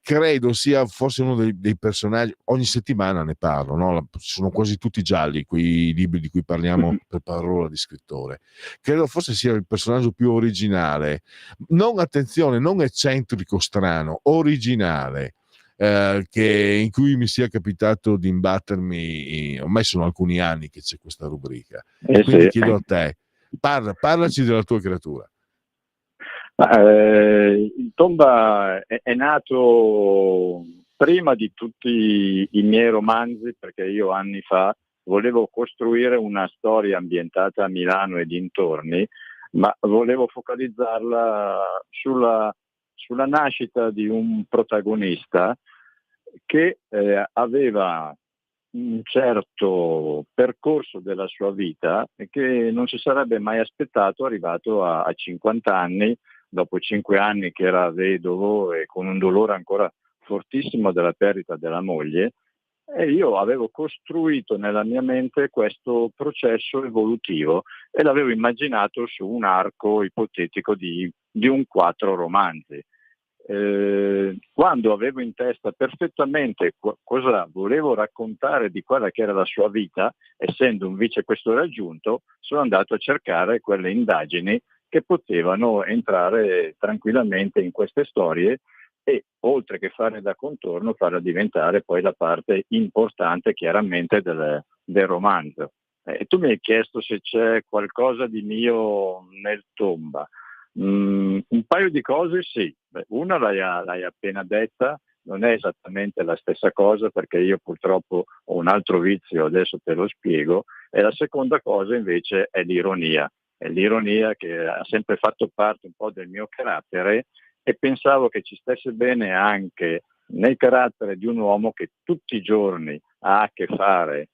credo sia forse uno dei personaggi, ogni settimana ne parlo, no? Sono quasi tutti gialli quei libri di cui parliamo per parola di scrittore. Credo forse sia il personaggio più originale, non eccentrico, strano, originale, in cui mi sia capitato di imbattermi. Ormai sono alcuni anni che c'è questa rubrica, quindi chiedo a te, parlaci della tua creatura. Il Tomba è nato prima di tutti i miei romanzi, perché io anni fa volevo costruire una storia ambientata a Milano e dintorni, ma volevo focalizzarla sulla nascita di un protagonista che aveva un certo percorso della sua vita e che non si sarebbe mai aspettato arrivato a 50 anni, dopo 5 anni che era vedovo e con un dolore ancora fortissimo della perdita della moglie. E io avevo costruito nella mia mente questo processo evolutivo e l'avevo immaginato su un arco ipotetico di un 4 romanzi. Quando avevo in testa perfettamente cosa volevo raccontare di quella che era la sua vita, essendo un vicequestore aggiunto, sono andato a cercare quelle indagini che potevano entrare tranquillamente in queste storie e oltre che fare da contorno, farla diventare poi la parte importante chiaramente del romanzo. Tu mi hai chiesto se c'è qualcosa di mio nel Tomba. Un paio di cose sì. Una l'hai appena detta, non è esattamente la stessa cosa perché io purtroppo ho un altro vizio, adesso te lo spiego, e la seconda cosa invece è l'ironia. È l'ironia che ha sempre fatto parte un po' del mio carattere e pensavo che ci stesse bene anche nel carattere di un uomo che tutti i giorni ha a che fare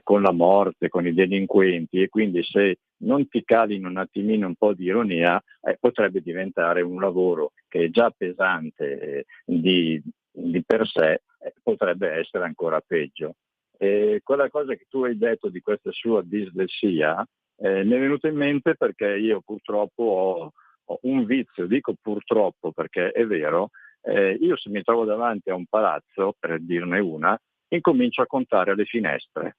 con la morte, con i delinquenti, e quindi se non ti cali in un attimino un po' di ironia potrebbe diventare un lavoro che è già pesante di per sé, potrebbe essere ancora peggio. E quella cosa che tu hai detto di questa sua dislessia mi è venuta in mente perché io purtroppo ho un vizio, dico purtroppo perché è vero, io se mi trovo davanti a un palazzo, per dirne una, incomincio a contare le finestre.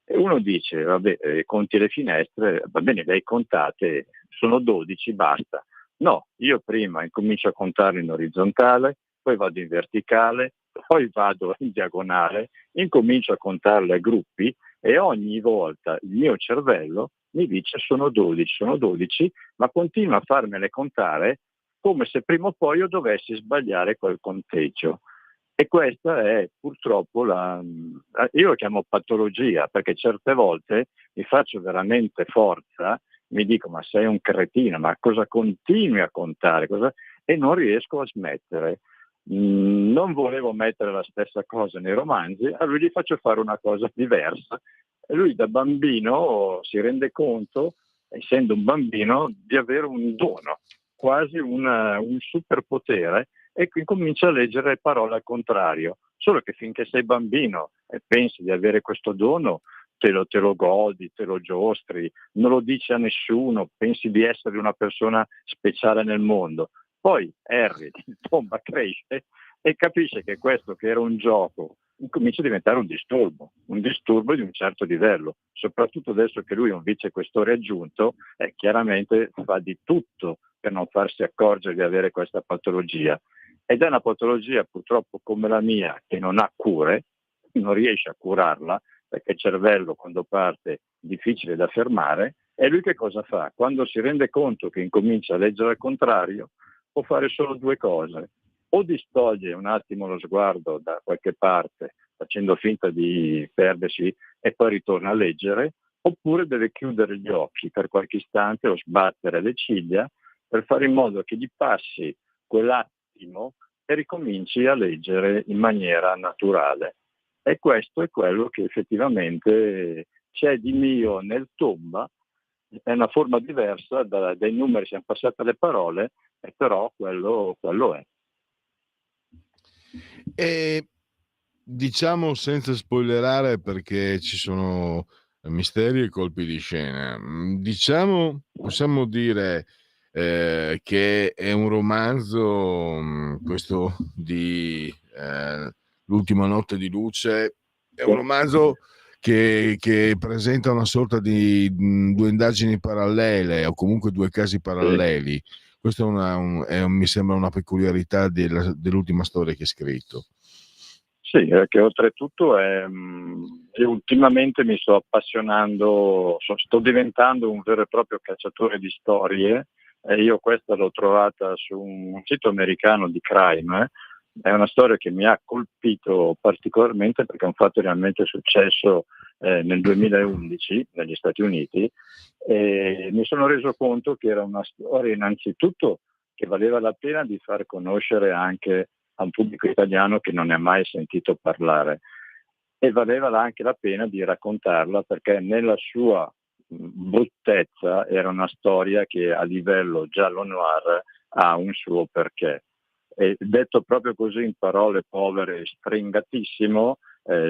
E uno dice, vabbè, conti le finestre, va bene, le hai contate, sono 12, basta. No, io prima incomincio a contarle in orizzontale, poi vado in verticale, poi vado in diagonale, incomincio a contarle a gruppi e ogni volta il mio cervello mi dice sono 12, ma continua a farmele contare come se prima o poi io dovessi sbagliare quel conteggio. E questa è purtroppo io lo chiamo patologia, perché certe volte mi faccio veramente forza, mi dico ma sei un cretino, ma cosa continui a contare? E non riesco a smettere. Non volevo mettere la stessa cosa nei romanzi, a lui gli faccio fare una cosa diversa. E lui da bambino si rende conto, essendo un bambino, di avere un dono, quasi un superpotere, e qui comincia a leggere parole al contrario. Solo che finché sei bambino e pensi di avere questo dono, te lo godi, te lo giostri, non lo dici a nessuno, pensi di essere una persona speciale nel mondo. Poi Harry, insomma, cresce e capisce che questo che era un gioco comincia a diventare un disturbo di un certo livello, soprattutto adesso che lui è un vicequestore aggiunto e chiaramente fa di tutto per non farsi accorgere di avere questa patologia. Ed è una patologia purtroppo come la mia che non ha cure, non riesce a curarla perché il cervello quando parte è difficile da fermare. E lui che cosa fa? Quando si rende conto che incomincia a leggere al contrario, può fare solo due cose: o distoglie un attimo lo sguardo da qualche parte facendo finta di perdersi e poi ritorna a leggere, oppure deve chiudere gli occhi per qualche istante o sbattere le ciglia per fare in modo che gli passi quell'attimo e ricominci a leggere in maniera naturale. E questo è quello che effettivamente c'è di mio nel Tomba. È una forma diversa, dai numeri siamo passati alle parole, e però quello è. E diciamo senza spoilerare perché ci sono misteri e colpi di scena, diciamo, possiamo dire che è un romanzo, questo di L'ultima notte di luce, è un romanzo che presenta una sorta di due indagini parallele o comunque due casi paralleli. Questa mi sembra una peculiarità dell'ultima storia che hai scritto. Sì, che oltretutto io ultimamente mi sto appassionando, sto diventando un vero e proprio cacciatore di storie, e io questa l'ho trovata su un sito americano di crime. È una storia che mi ha colpito particolarmente perché è un fatto realmente successo nel 2011 negli Stati Uniti, e mi sono reso conto che era una storia innanzitutto che valeva la pena di far conoscere anche a un pubblico italiano che non ne ha mai sentito parlare, e valeva anche la pena di raccontarla perché nella sua bruttezza era una storia che a livello giallo noir ha un suo perché. E detto proprio così in parole povere, stringatissimo,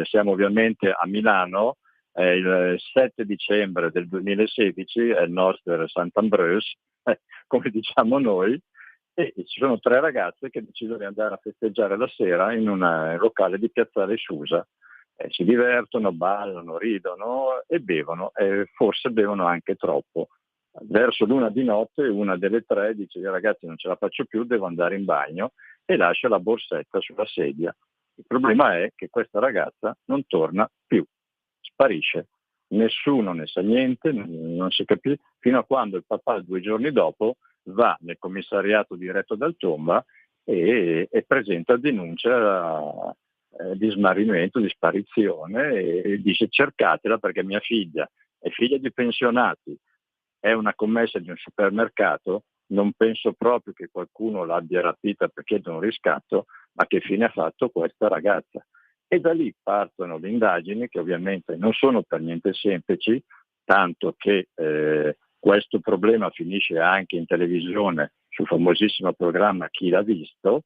siamo ovviamente a Milano, il 7 dicembre del 2016, è il nostro Sant'Ambroeus, come diciamo noi, e ci sono tre ragazze che decidono di andare a festeggiare la sera in un locale di Piazzale Susa. Si divertono, ballano, ridono e bevono, e forse bevono anche troppo. Verso l'una di notte una delle tre dice: ragazzi, non ce la faccio più, devo andare in bagno, e lascia la borsetta sulla sedia. Il problema è che questa ragazza non torna più, sparisce. Nessuno ne sa niente, non si capisce, fino a quando il papà 2 giorni dopo va nel commissariato diretto dal Tomba e presenta denuncia di smarrimento, di sparizione e dice cercatela perché mia figlia è figlia di pensionati, è una commessa di un supermercato, non penso proprio che qualcuno l'abbia rapita per chiedere un riscatto, ma che fine ha fatto questa ragazza? E da lì partono le indagini che ovviamente non sono per niente semplici, tanto che questo problema finisce anche in televisione sul famosissimo programma Chi l'ha visto,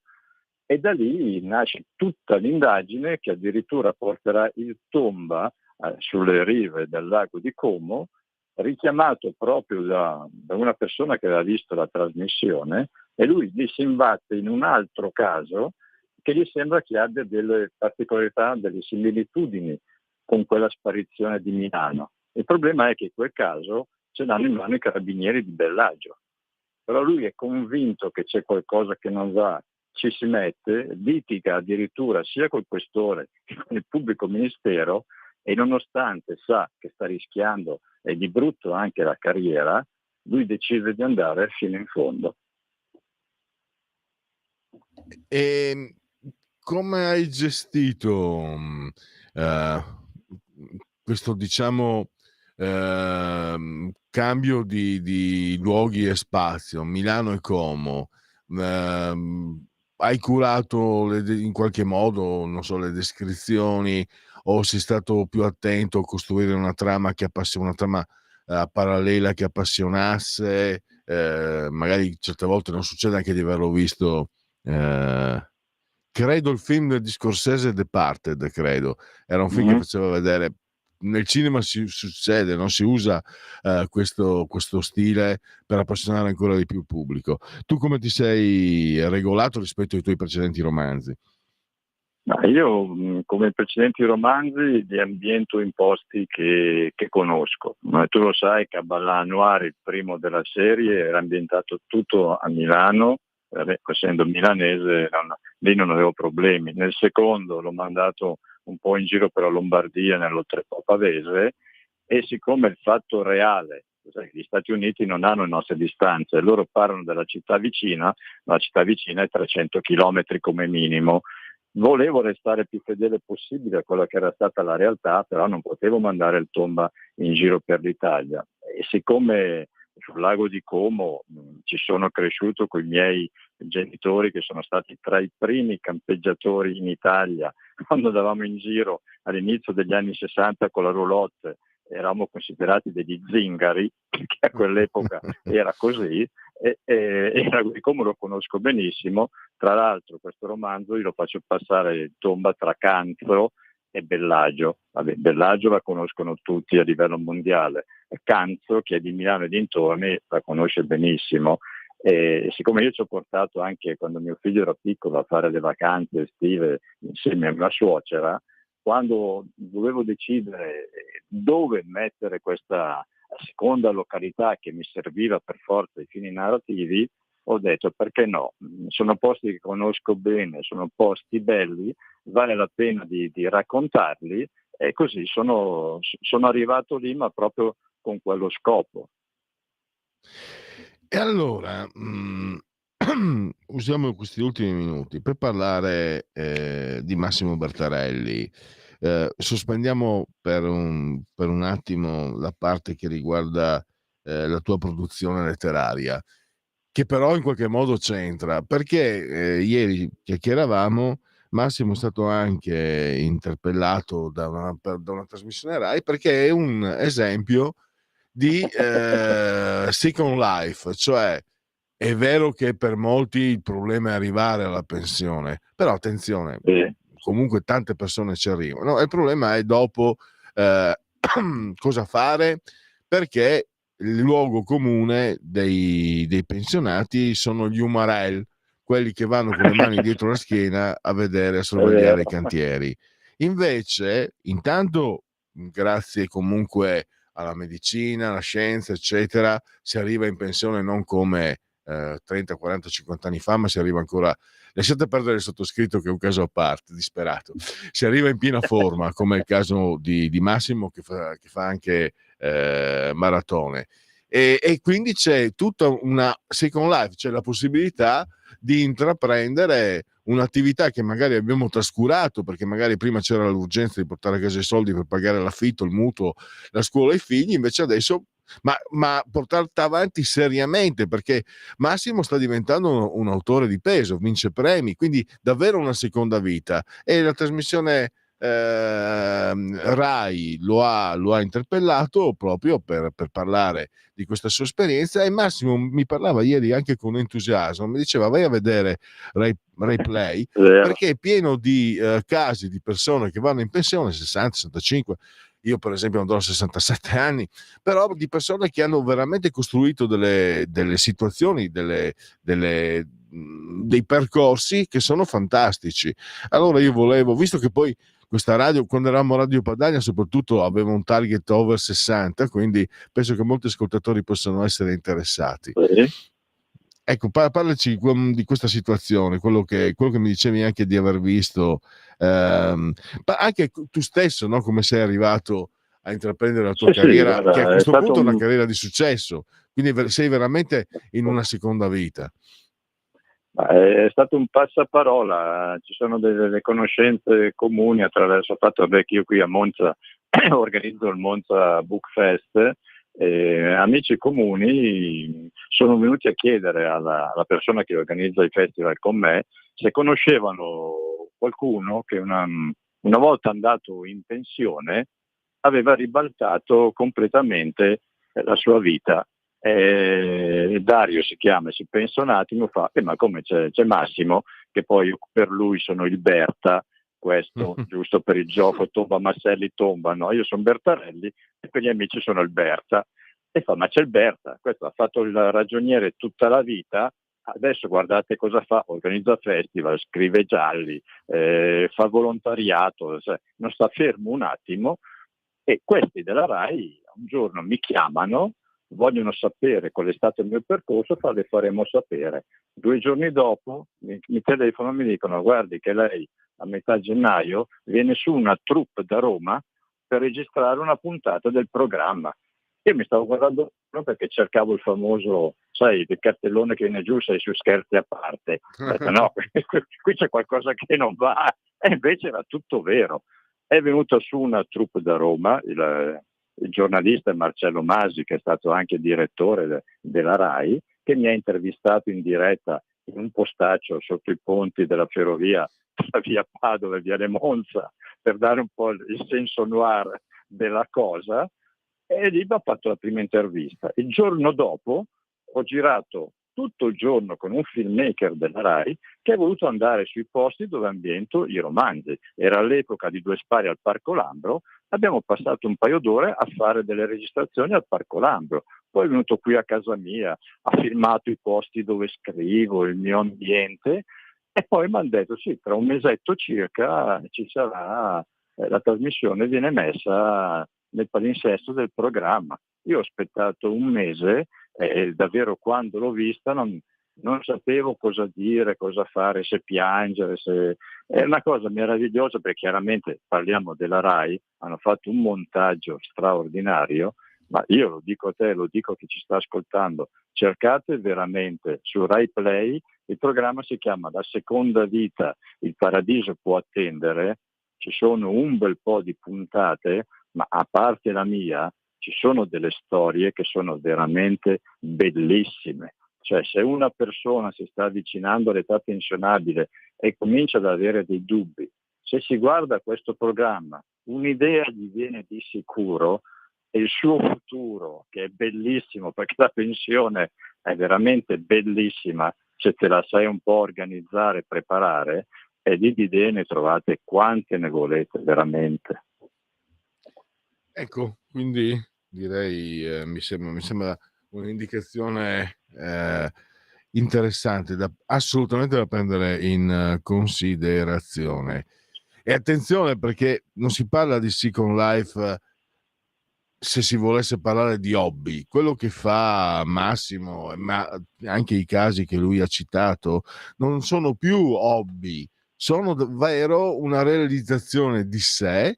e da lì nasce tutta l'indagine che addirittura porterà il Tomba sulle rive del lago di Como, richiamato proprio da una persona che aveva visto la trasmissione, e lui lì si imbatte in un altro caso che gli sembra che abbia delle particolarità, delle similitudini con quella sparizione di Milano. Il problema è che in quel caso ce l'hanno in mano i carabinieri di Bellagio, però lui è convinto che c'è qualcosa che non va, ci si mette, litiga addirittura sia col questore che con il pubblico ministero, e nonostante sa che sta rischiando e di brutto anche la carriera, lui decide di andare fino in fondo. E come hai gestito questo, diciamo, cambio di luoghi e spazio, Milano e Como? Hai curato in qualche modo, non so, le descrizioni, o sei stato più attento a costruire una trama una trama parallela che appassionasse? Magari certe volte non succede anche di averlo visto. Credo il film di Scorsese, Departed, credo era un film che faceva vedere nel cinema succede, non si usa questo stile per appassionare ancora di più il pubblico. Tu come ti sei regolato rispetto ai tuoi precedenti romanzi? Io, come i precedenti romanzi, li ambiento in posti che conosco. Ma tu lo sai, Kabbalah Noir, il primo della serie, era ambientato tutto a Milano, essendo milanese lì non avevo problemi. Nel secondo l'ho mandato un po' in giro per la Lombardia, nell'Oltrepo Pavese, e siccome il fatto reale, gli Stati Uniti non hanno le nostre distanze, loro parlano della città vicina, ma la città vicina è 300 chilometri come minimo. Volevo restare più fedele possibile a quella che era stata la realtà, però non potevo mandare il Tomba in giro per l'Italia. E siccome sul lago di Como ci sono cresciuto con i miei genitori, che sono stati tra i primi campeggiatori in Italia, quando andavamo in giro all'inizio degli anni 60 con la roulotte, eravamo considerati degli zingari, che a quell'epoca era così, e come lo conosco benissimo. Tra l'altro questo romanzo io lo faccio passare Tomba tra Canzo e Bellagio. Bellagio la conoscono tutti a livello mondiale, Canzo, che è di Milano e dintorni, la conosce benissimo. E siccome io ci ho portato anche quando mio figlio era piccolo a fare le vacanze estive insieme a mia suocera, quando dovevo decidere dove mettere questa seconda località che mi serviva per forza ai fini narrativi, ho detto perché no, sono posti che conosco bene, sono posti belli, vale la pena di raccontarli, e così sono arrivato lì, ma proprio con quello scopo. E allora usiamo questi ultimi minuti per parlare di Massimo Bertarelli. Sospendiamo per un attimo la parte che riguarda la tua produzione letteraria, che però in qualche modo c'entra, perché ieri chiacchieravamo, Massimo è stato anche interpellato da una trasmissione Rai, perché è un esempio di Second Life, cioè è vero che per molti il problema è arrivare alla pensione, però attenzione, comunque tante persone ci arrivano, il problema è dopo cosa fare, perché il luogo comune dei pensionati sono gli umarell, quelli che vanno con le mani dietro la schiena a vedere, a sorvegliare i cantieri. Invece, intanto, grazie comunque alla medicina, alla scienza, eccetera, si arriva in pensione non come 30, 40, 50 anni fa, ma si arriva ancora, lasciate perdere il sottoscritto che è un caso a parte, disperato, si arriva in piena forma, come è il caso di Massimo che fa anche maratone. E quindi c'è tutta una Second Life, c'è la possibilità di intraprendere un'attività che magari abbiamo trascurato perché magari prima c'era l'urgenza di portare a casa i soldi per pagare l'affitto, il mutuo, la scuola ai figli, invece adesso ma portarla avanti seriamente, perché Massimo sta diventando un autore di peso, vince premi, quindi davvero una seconda vita. E la trasmissione Rai lo ha interpellato proprio per parlare di questa sua esperienza, e Massimo mi parlava ieri anche con entusiasmo, mi diceva vai a vedere Rai Play perché è pieno di casi di persone che vanno in pensione 60, 65, io per esempio andrò a 67 anni, però di persone che hanno veramente costruito delle situazioni, dei percorsi che sono fantastici. Allora io volevo, visto che poi questa radio, quando eravamo Radio Padania soprattutto, aveva un target over 60, quindi penso che molti ascoltatori possano essere interessati. Ecco, parlaci di questa situazione, quello che mi dicevi anche di aver visto, anche tu stesso, no? Come sei arrivato a intraprendere la tua carriera, guarda, che a questo punto è una un... carriera di successo, quindi sei veramente in una seconda vita. È stato un passaparola, ci sono delle conoscenze comuni attraverso il fatto che io qui a Monza organizzo il Monza Book Fest. Amici comuni sono venuti a chiedere alla persona che organizza il festival con me se conoscevano qualcuno che una volta andato in pensione aveva ribaltato completamente la sua vita. Dario si chiama, si pensa un attimo, fa ma come c'è Massimo, che poi per lui sono il Berta, questo giusto per il gioco, Tomba Masselli Tomba, no, io sono Bertarelli e per gli amici sono il Berta, e fa ma c'è il Berta, questo ha fatto il ragioniere tutta la vita, adesso guardate cosa fa, organizza festival, scrive gialli, fa volontariato, non sta fermo un attimo. E questi della Rai un giorno mi chiamano, vogliono sapere qual è stato il mio percorso, le faremo sapere. 2 giorni dopo mi telefonano e mi dicono guardi che lei a metà gennaio viene su una troupe da Roma per registrare una puntata del programma. Io mi stavo guardando perché cercavo il famoso, sai, il cartellone che viene giù, sei su Scherzi a parte. Ho detto, no, qui c'è qualcosa che non va, e invece era tutto vero. È venuta su una troupe da Roma, il giornalista Marcello Masi, che è stato anche direttore della Rai, che mi ha intervistato in diretta in un postaccio sotto i ponti della ferrovia tra via Padova e viale Monza, per dare un po' il senso noir della cosa, e lì mi ha fatto la prima intervista. Il giorno dopo ho girato tutto il giorno con un filmmaker della Rai che ha voluto andare sui posti dove ambiento i romanzi. Era all'epoca di Due Spari al Parco Lambro, abbiamo passato un paio d'ore a fare delle registrazioni al Parco Lambro, poi è venuto qui a casa mia, ha filmato i posti dove scrivo, il mio ambiente, e poi mi hanno detto sì, tra un mesetto circa ci sarà, la trasmissione viene messa nel palinsesto del programma. Io ho aspettato un mese e davvero quando l'ho vista non sapevo cosa dire, cosa fare, se piangere, è una cosa meravigliosa, perché chiaramente parliamo della Rai, hanno fatto un montaggio straordinario, ma io lo dico a te, lo dico a chi ci sta ascoltando, cercate veramente su Rai Play, il programma si chiama La seconda vita, il paradiso può attendere, ci sono un bel po' di puntate, ma a parte la mia ci sono delle storie che sono veramente bellissime. Cioè, se una persona si sta avvicinando all'età pensionabile e comincia ad avere dei dubbi, se si guarda questo programma, un'idea gli viene di sicuro, e il suo futuro, che è bellissimo, perché la pensione è veramente bellissima, se te la sai un po' organizzare e preparare, e di idee ne trovate quante ne volete, veramente. Ecco, quindi direi mi sembra un'indicazione interessante, assolutamente da prendere in considerazione. E attenzione, perché non si parla di Second Life se si volesse parlare di hobby, quello che fa Massimo, ma anche i casi che lui ha citato, non sono più hobby, sono davvero una realizzazione di sé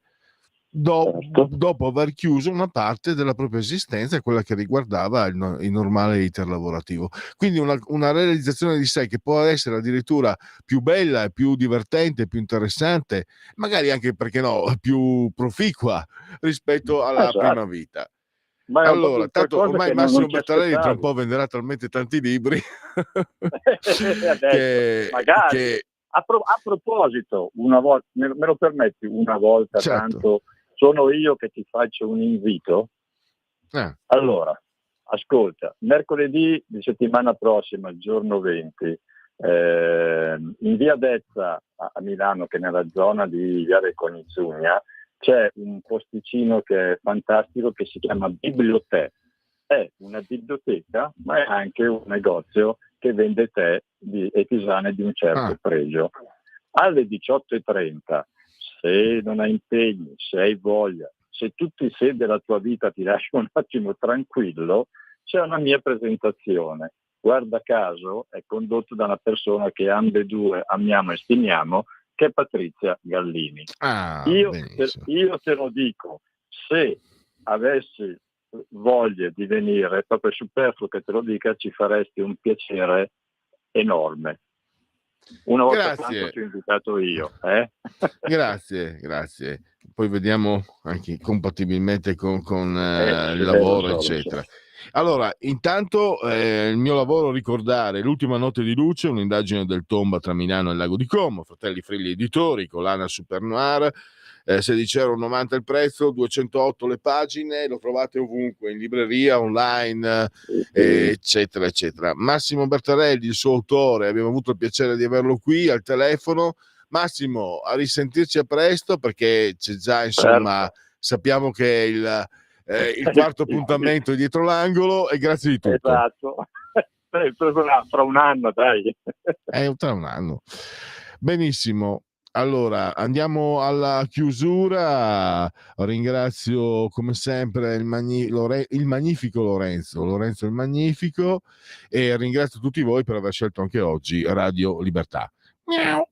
dopo aver chiuso una parte della propria esistenza, quella che riguardava il normale iter lavorativo. Quindi una realizzazione di sé che può essere addirittura più bella, più divertente, più interessante, magari anche, perché no, più proficua rispetto alla prima vita. Ma Allora, tanto ormai Massimo Bertarelli tra un aspettavo. po' venderà talmente tanti libri Adesso, magari. A proposito, una volta, me lo permetti una volta, certo. Tanto sono io che ti faccio un invito? Allora, ascolta, mercoledì di settimana prossima, il giorno 20, in via Dezza a Milano, che è nella zona di Viale Conizugna, c'è un posticino che è fantastico, che si chiama Bibliothè. È una biblioteca, ma è anche un negozio che vende tè e tisane di un certo pregio. Alle 18:30, se non hai impegni, se hai voglia, se tutti i sé della tua vita ti lascia un attimo tranquillo, c'è una mia presentazione. Guarda caso è condotto da una persona che ambedue amiamo e stimiamo, che è Patrizia Gallini. Io te lo dico, se avessi voglia di venire, è proprio superfluo che te lo dica, ci faresti un piacere enorme. Una volta tanto ti ho invitato io. Grazie. Poi vediamo anche compatibilmente con il lavoro, eccetera. Allora, intanto il mio lavoro, ricordare L'ultima notte di luce, un'indagine del Tomba tra Milano e il Lago di Como, Fratelli Frilli Editori, collana Super Noir, €16,90 il prezzo, 208 le pagine, lo trovate ovunque, in libreria, online, eccetera, eccetera. Massimo Bertarelli, il suo autore, abbiamo avuto il piacere di averlo qui al telefono. Massimo, a risentirci a presto, perché c'è già, insomma, sappiamo che il quarto appuntamento è dietro l'angolo, e grazie di tutto. Esatto. Fra un anno, dai. Tra un anno. Benissimo. Allora, andiamo alla chiusura. Ringrazio come sempre il magnifico Lorenzo il Magnifico, e ringrazio tutti voi per aver scelto anche oggi Radio Libertà. Miau.